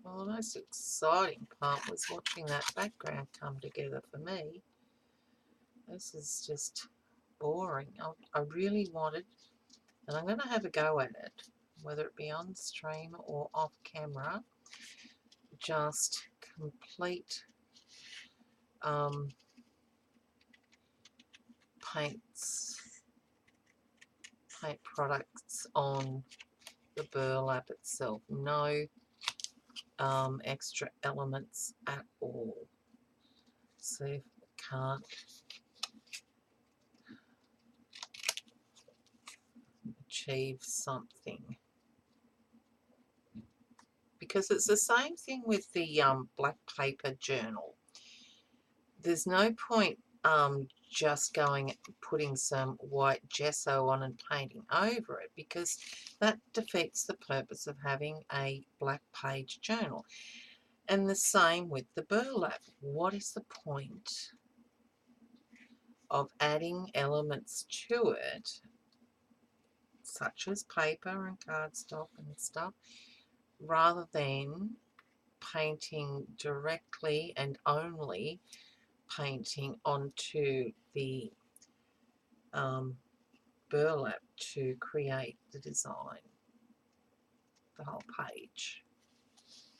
Well, the most exciting part was watching that background come together for me. This is just boring. I really wanted, and I'm going to have a go at it, whether it be on stream or off camera, just complete paint products on the burlap itself. No extra elements at all. See if we can't achieve something. Because it's the same thing with the black paper journal. There's no point just putting some white gesso on and painting over it, because that defeats the purpose of having a black page journal. And the same with the burlap. What is the point of adding elements to it, such as paper and cardstock and stuff, rather than painting directly and only painting onto the burlap to create the design, the whole page.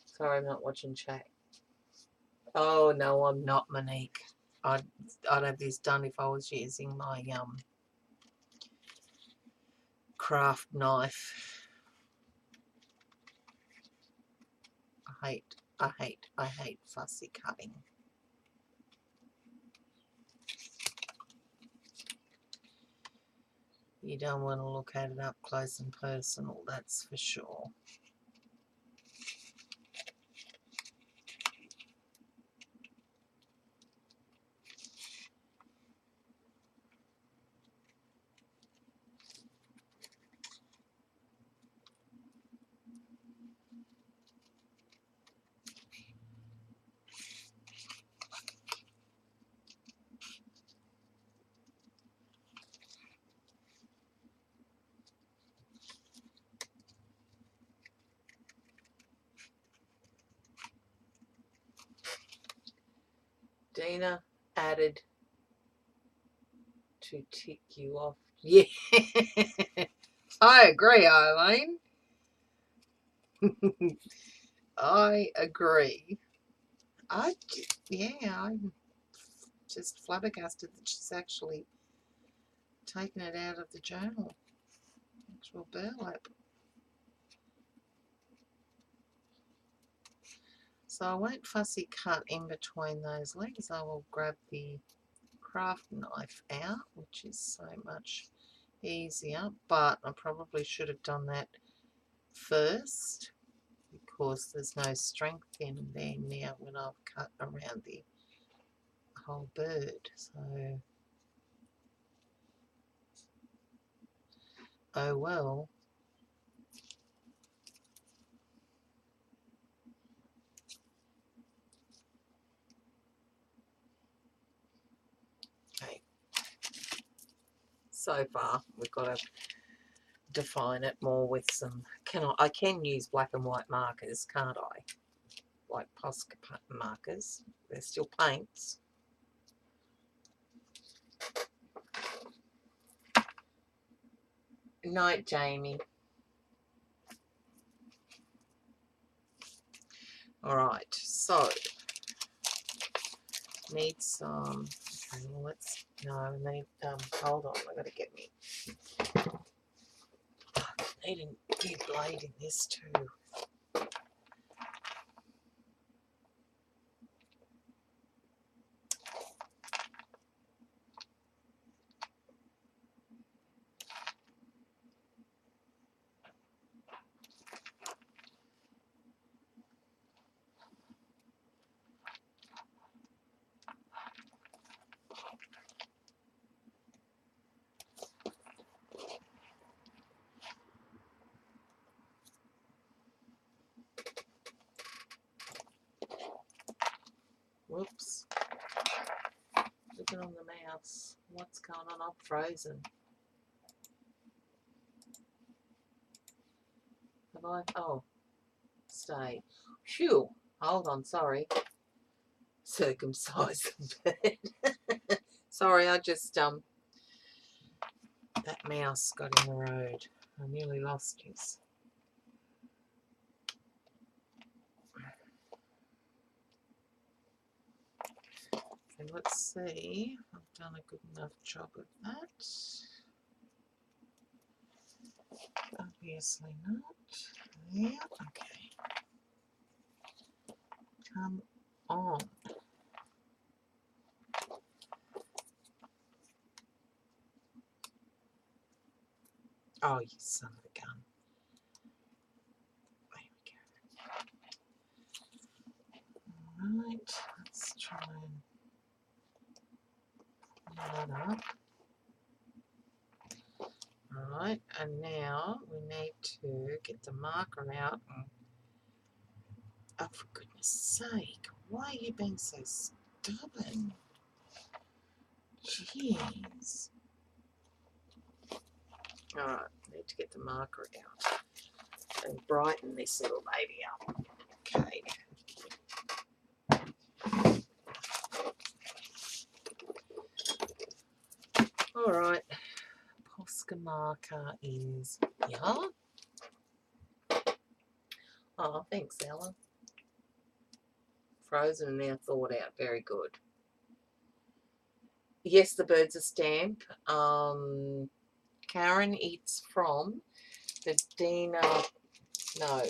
Sorry, I'm not watching chat. Oh no, I'm not, Monique. I'd have this done if I was using my craft knife. I hate fussy cutting. You don't want to look at it up close and personal, that's for sure. Dina added to tick you off. Yeah, I agree, Eileen. I agree. just flabbergasted that she's actually taken it out of the journal. Actual burlap. So I won't fussy cut in between those legs. I will grab the craft knife out, which is so much easier, but I probably should have done that first because there's no strength in there now when I've cut around the whole bird. So, oh well. Okay. So far, we've got to define it more with some. I can use black and white markers, can't I? Like Posca markers. They're still paints. Night, Jamie. Alright, so need some. Okay, well let's. No, I need. Hold on, I gotta get me. I need a new blade in this too. Whoops. Looking on the mouse. What's going on? I'm frozen. Have I? Oh, stay. Phew. Hold on, sorry. Circumcise the bird. Sorry, I just, that mouse got in the road. I nearly lost his. Okay, let's see. I've done a good enough job of that. Obviously not. Yeah, okay. Come on. Oh, you son of a gun. There we go. Alright, let's try and pull that up. Alright, and now we need to get the marker out. Oh, for goodness sake, why are you being so stubborn? Jeez. Alright, need to get the marker out and brighten this little baby up. Okay. Alright, Posca marker is here. Oh, thanks, Ella. Frozen and now thawed out. Very good. Yes, the bird's a stamp. Karen, it's from the Dina. No.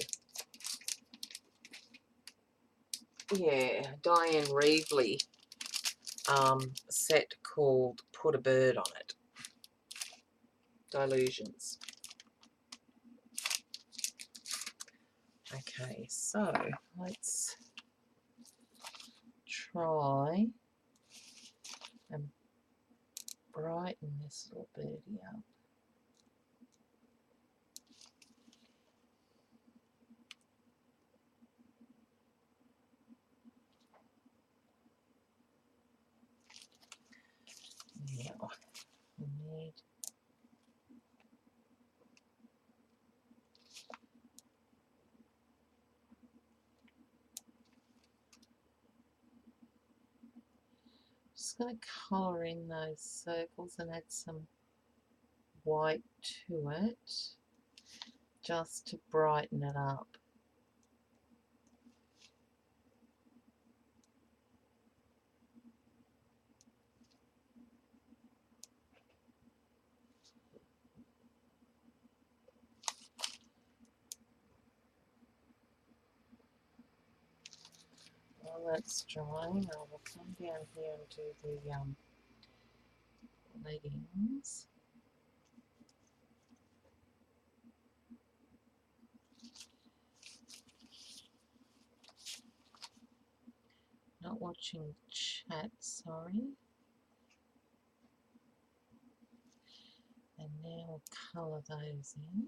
Yeah, Diane Reevely set called Put a Bird on It. Delusions. Okay, so let's try and brighten this little birdie up. Now we need just going to colour in those circles and add some white to it just to brighten it up. While that's drying, I will come down here and do the leggings. Not watching chat, sorry. And now we'll colour those in.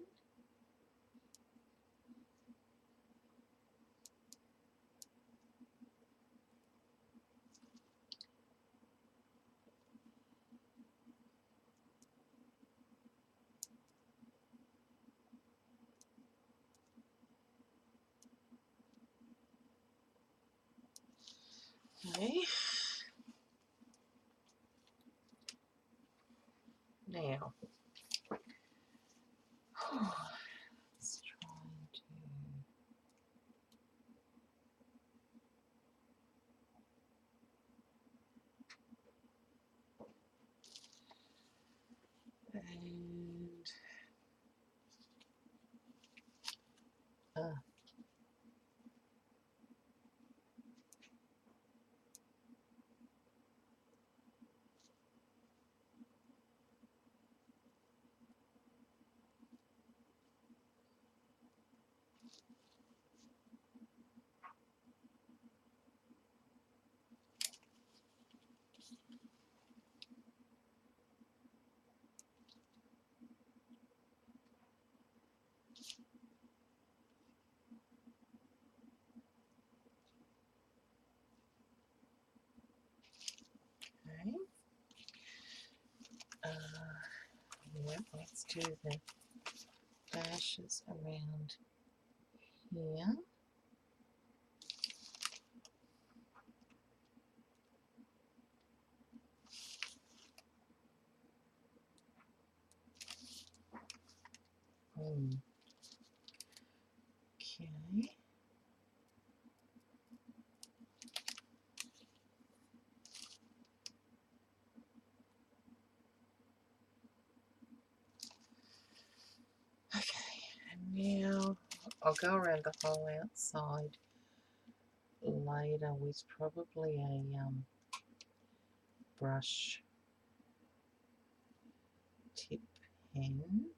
Okay. Now, let's try and do. And okay. Yeah, let's do the dashes around here. Okay. Okay, and now I'll go around the whole outside later with probably a brush tip pen.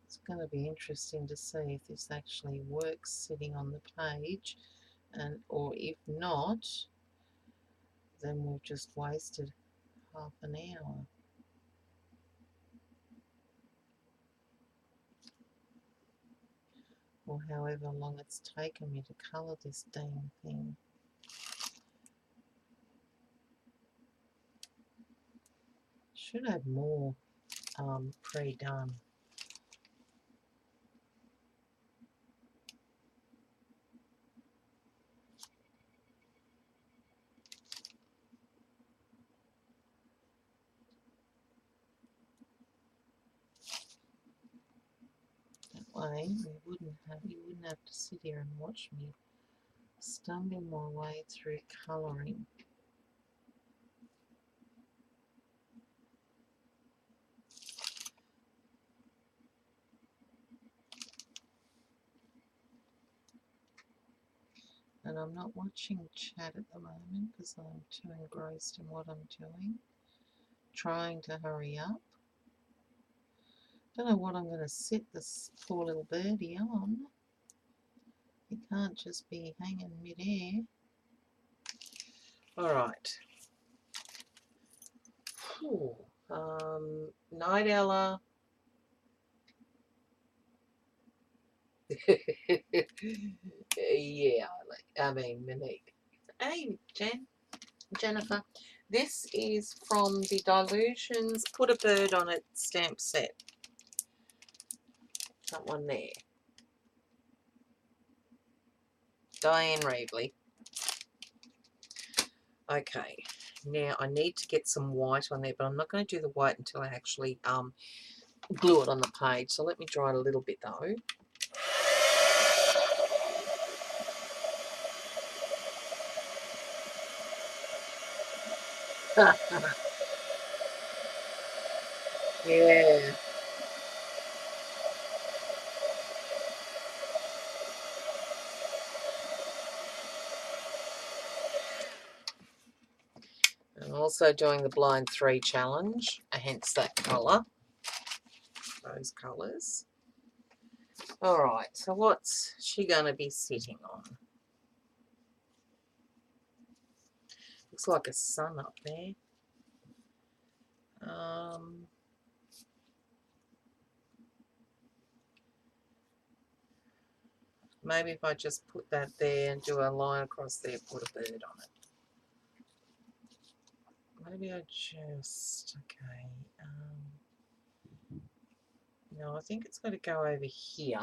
It's going to be interesting to see if this actually works sitting on the page, and or if not, then we've just wasted half an hour. Or however long it's taken me to colour this dang thing. Should have more pre-done. That way you wouldn't have to sit here and watch me stumble my way through colouring. And I'm not watching chat at the moment because I'm too engrossed in what I'm doing. Trying to hurry up. Don't know what I'm going to sit this poor little birdie on. It can't just be hanging mid-air. Alright. Night Ella. Yeah, Monique. Hey, Jennifer. This is from the Dilutions Put a Bird on It stamp set. That one there. Diane Reevely. Okay, now I need to get some white on there, but I'm not going to do the white until I actually glue it on the page. So let me dry it a little bit though. Yeah. also doing the blind 3 challenge, hence that colour, those colours. Alright, so what's she going to be sitting on? Looks like a sun up there. Maybe if I just put that there and do a line across there, put a bird on it. Maybe I just, okay. No, I think it's got to go over here.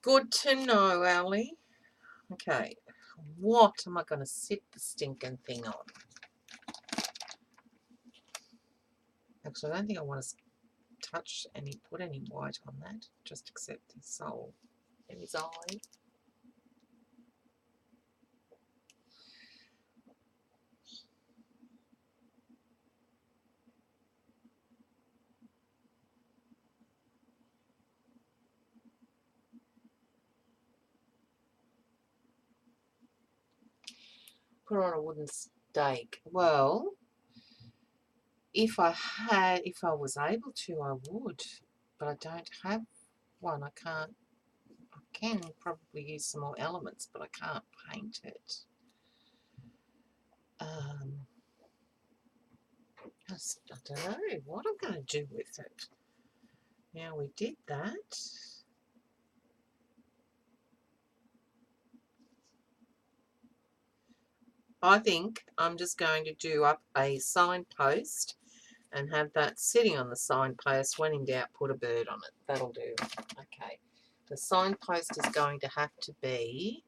Good to know, Ali. Okay, what am I going to sit the stinking thing on? Actually, I don't think I want to touch any, put any white on that. Just accept his soul in his eye. Put on a wooden stake. Well, if I was able to, I would, but I don't have one. I can't. I can probably use some more elements, but I can't paint it. I don't know what I'm going to do with it. Now we did that. I think I'm just going to do up a signpost and have that sitting on the signpost. When in doubt, put a bird on it. That'll do. Okay. The signpost is going to have to be...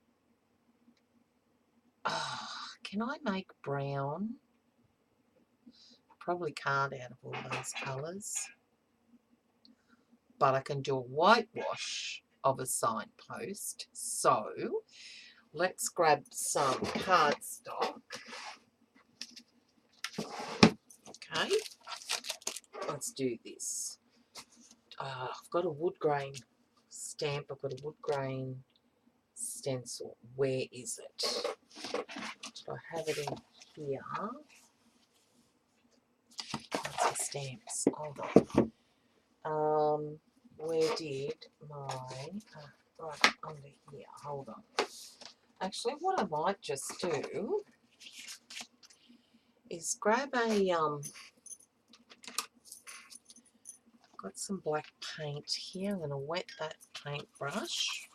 Oh, can I make brown? Probably can't out of all those colours. But I can do a whitewash of a signpost. So let's grab some cardstock. Okay. Let's do this. I've got a wood grain stamp. I've got a wood grain stencil. Where is it? Do I have it in here? That's the stamps. Hold on. Where did my... right under here. Hold on. Actually, what I might just do is grab a... got some black paint here. I'm going to wet that paintbrush.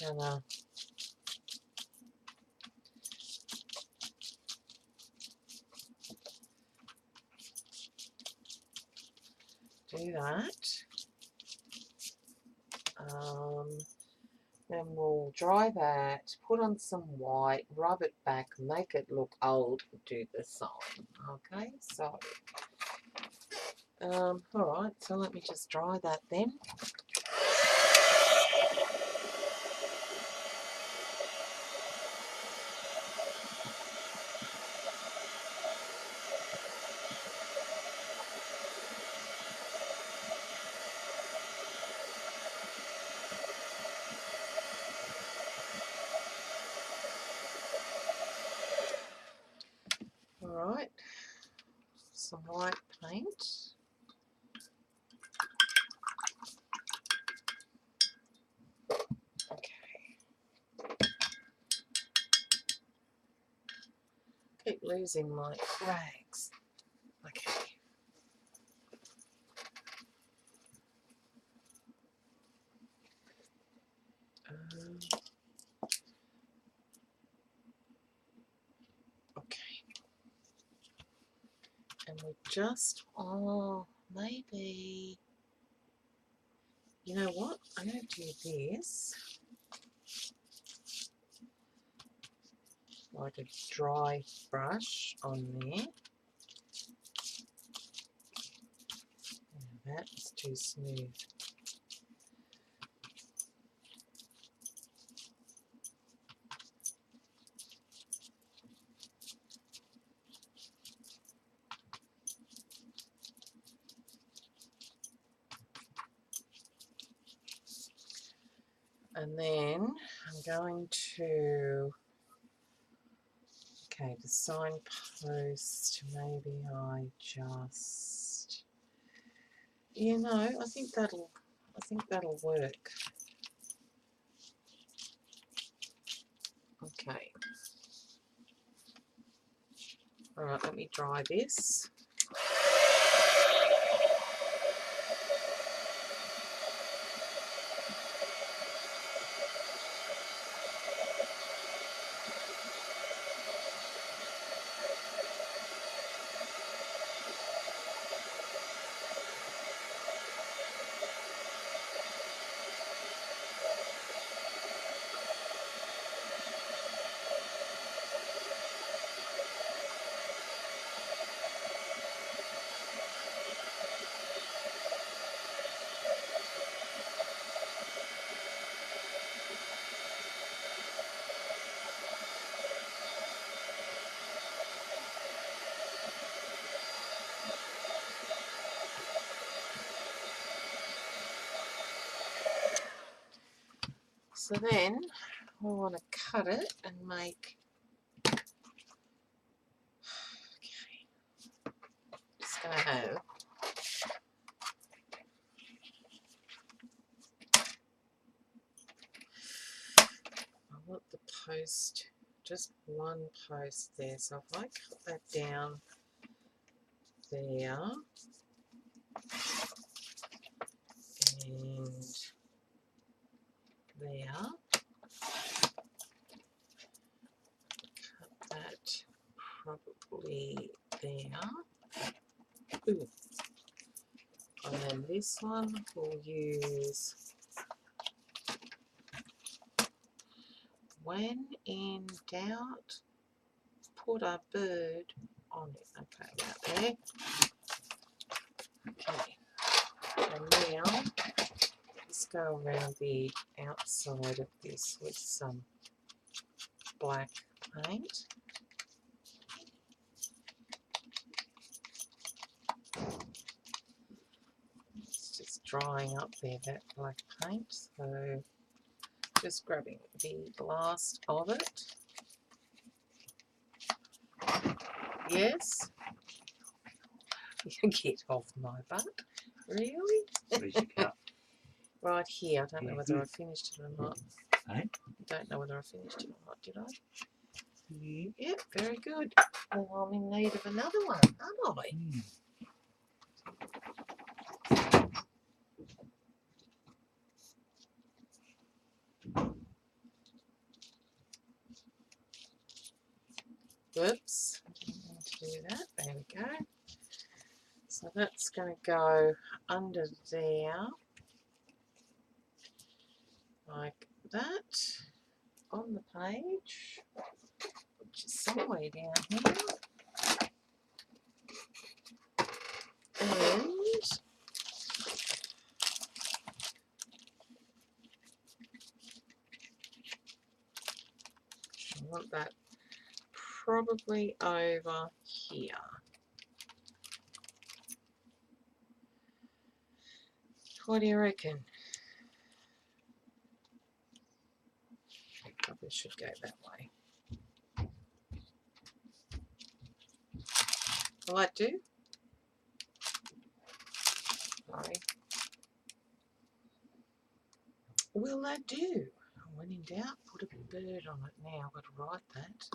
I'm going to do that. Then we'll dry that, put on some white, rub it back, make it look old, do the sign. Okay, so, alright, so let me just dry that then. Alright, some white paint. Okay. Keep losing my rags. Okay. And we just, maybe, you know what, I'm going to do this, like a dry brush on there. That's too smooth. And then I'm going to, okay, the signpost, maybe I just, you know, I think that'll work. Okay. All right, let me dry this. So then we want to cut it and make, okay, just going to have, I want the post, just one post there. So if I cut that down there and there, cut that probably there. Ooh. And then this one we'll use, when in doubt, put a bird on it. Okay, about there. Okay, and now let's go around the outside of this with some black paint. It's just drying up there, that black paint. So just grabbing the last of it. Yes. Get off my butt. Really? Where's your cup? Right here. I don't know Yeah, whether good. I finished it or not. Eh? Don't know whether I finished it or not, did I? Yeah. Yep, very good. Well, I'm in need of another one, aren't I? Mm. Whoops. Didn't mean to do that. There we go. So that's going to go under there, like that, on the page, which is somewhere down here. And I want that probably over here. What do you reckon? Probably should go that way. Will that do? Sorry. Will that do? When in doubt, put a bird on it now. I've got to write that.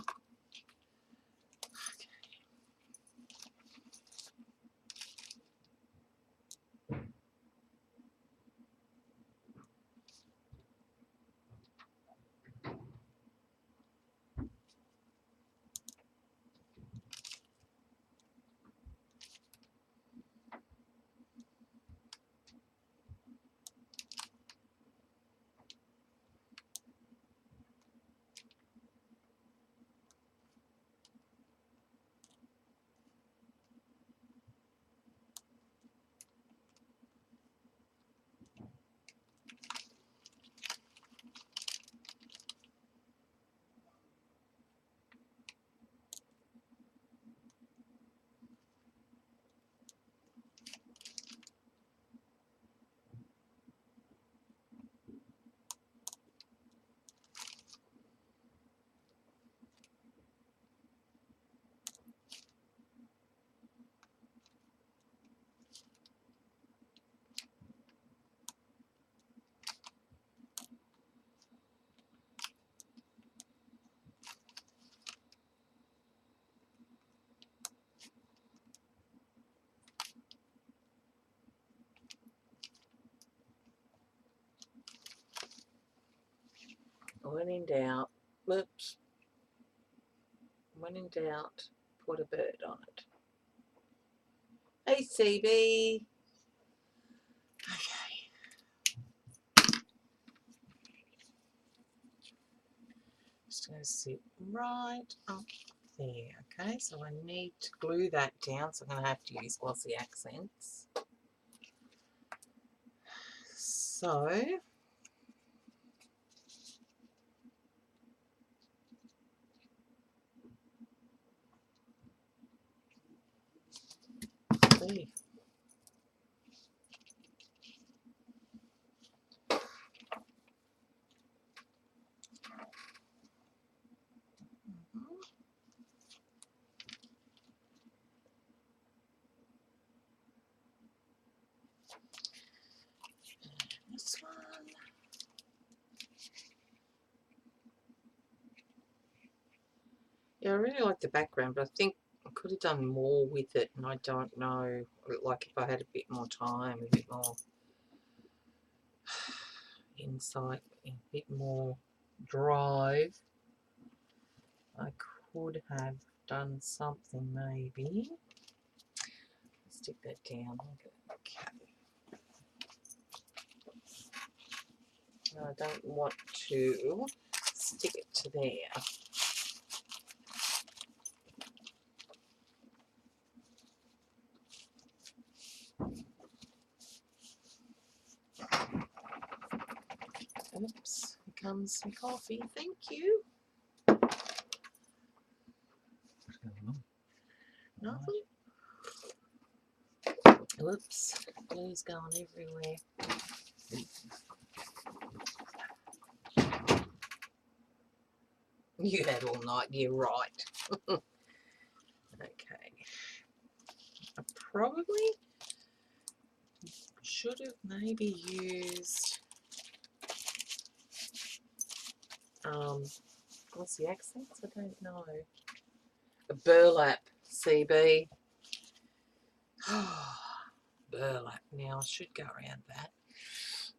When in doubt, whoops. When in doubt, put a bird on it. Hey, CB. Okay. Just going to sit right up there. Okay, so I need to glue that down, so I'm going to have to use glossy accents. So there. This one. Yeah, I really like the background, but I think I could have done more with it, and I don't know, like if I had a bit more time, a bit more insight, a bit more drive, I could have done something maybe. Stick that down. Okay. I don't want to stick it to there. Oops, here comes some coffee. Thank you. Nothing. Whoops, glue's going everywhere. You had all night, you're right. Okay. I probably should have maybe used what's the accents? I don't know. A burlap, CB. Burlap. Now I should go around that.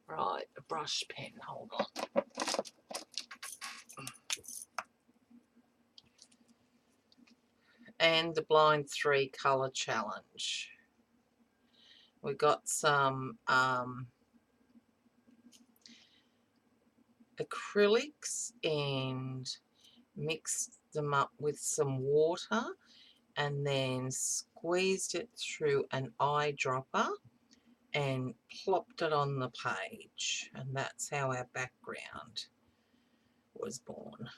Right, a brush pen. Hold on. And the Blind 3 colour challenge. We got some acrylics and mixed them up with some water and then squeezed it through an eyedropper and plopped it on the page, and that's how our background was born.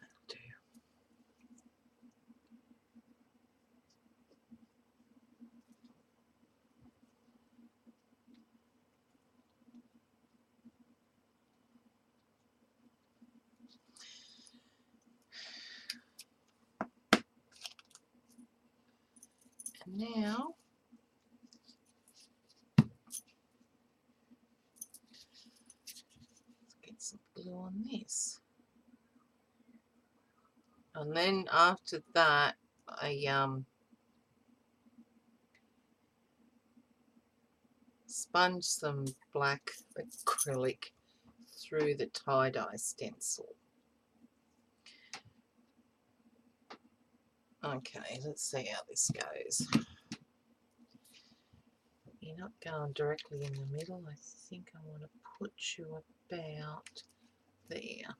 That'll do. And now let's get some glue on this. And then after that, I sponge some black acrylic through the tie-dye stencil. Okay, let's see how this goes. You're not going directly in the middle. I think I want to put you about there.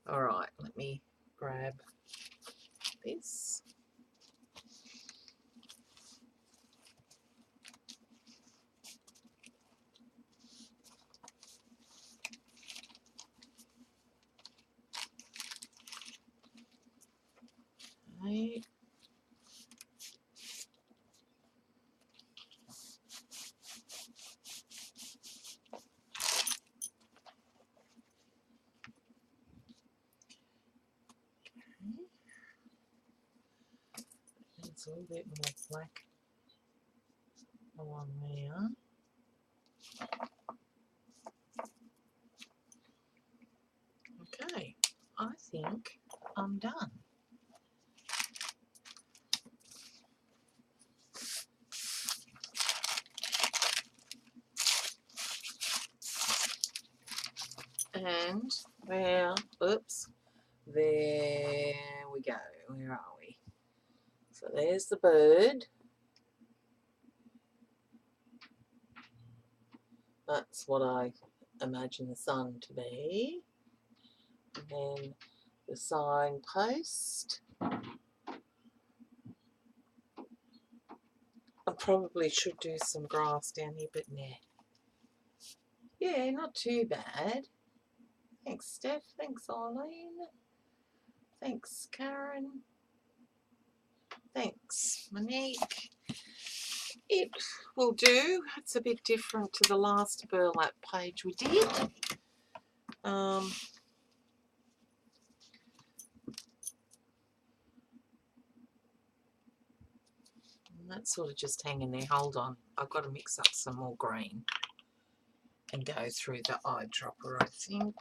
All right, let me grab this. Okay. It's a little bit more black along there. Okay, I think I'm done. And, well, oops, there we go. Where are we? So there's the bird. That's what I imagine the sun to be. And then the signpost. I probably should do some grass down here, but nah. Yeah, not too bad. Thanks, Steph. Thanks, Eileen. Thanks, Karen. Thanks, Monique. It will do. It's a bit different to the last burlap page we did. And that's sort of just hanging there. Hold on. I've got to mix up some more green and go through the eyedropper, I think.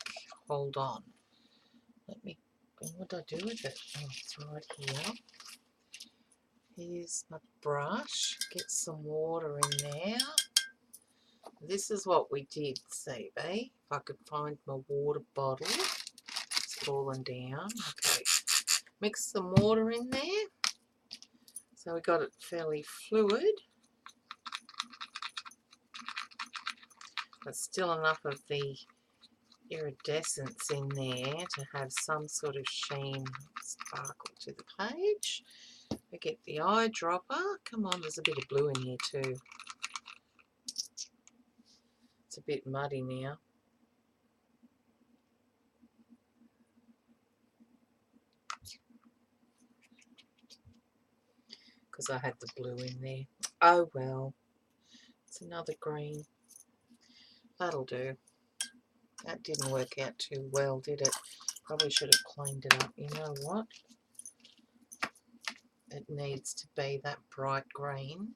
Hold on. Let me... What did I do with it? Oh, it's right here. Here's my brush. Get some water in there. This is what we did, CB. If I could find my water bottle. It's fallen down. Okay. Mix some water in there. So we got it fairly fluid. But still enough of the iridescence in there to have some sort of sheen, sparkle to the page. We get the eyedropper. Come on, there's a bit of blue in here too. It's a bit muddy now. Because I had the blue in there. Oh well. It's another green. That'll do. That didn't work out too well, did it? Probably should have cleaned it up. You know what? It needs to be that bright green.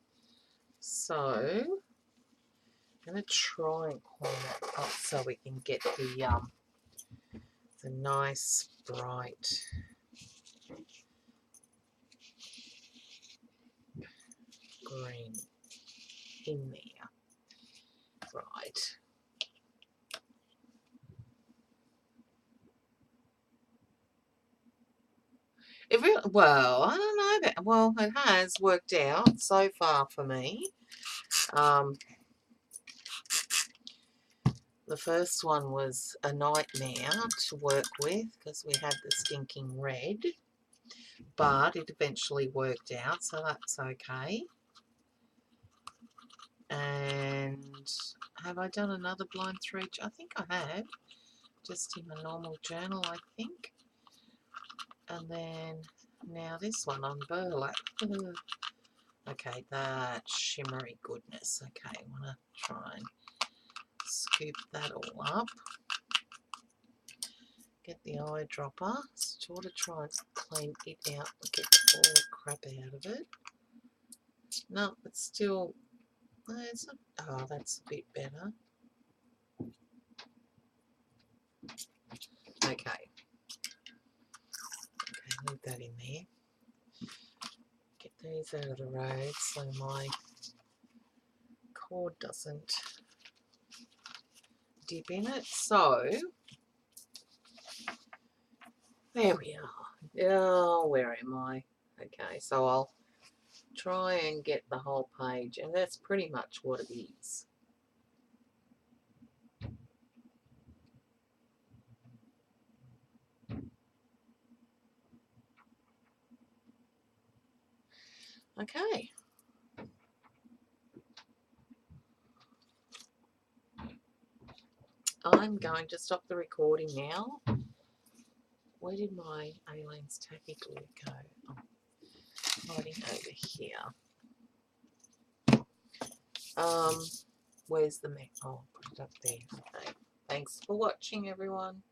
So, I'm going to try and clean it up so we can get the nice bright green in there. Right. Well, I don't know that. Well, it has worked out so far for me. The first one was a nightmare to work with because we had the stinking red, but it eventually worked out, so that's okay. And have I done another blind through? I think I have, just in my normal journal, I think. And then now this one on burlap. Okay, that shimmery goodness. Okay, I want to try and scoop that all up. Get the eyedropper, sort of try and clean it out and get all the crap out of it. No, it's still... It's not, oh, that's a bit better. Okay, leave that in there. Get these out of the road so my cord doesn't dip in it. So, there we are. Oh, where am I? Okay, so I'll try and get the whole page, and that's pretty much what it is. Okay. I'm going to stop the recording now. Where did my Aleen's tacky glue go? Oh, hiding over here. Where's the Mac? Oh, put it up there. Okay. Thanks for watching, everyone.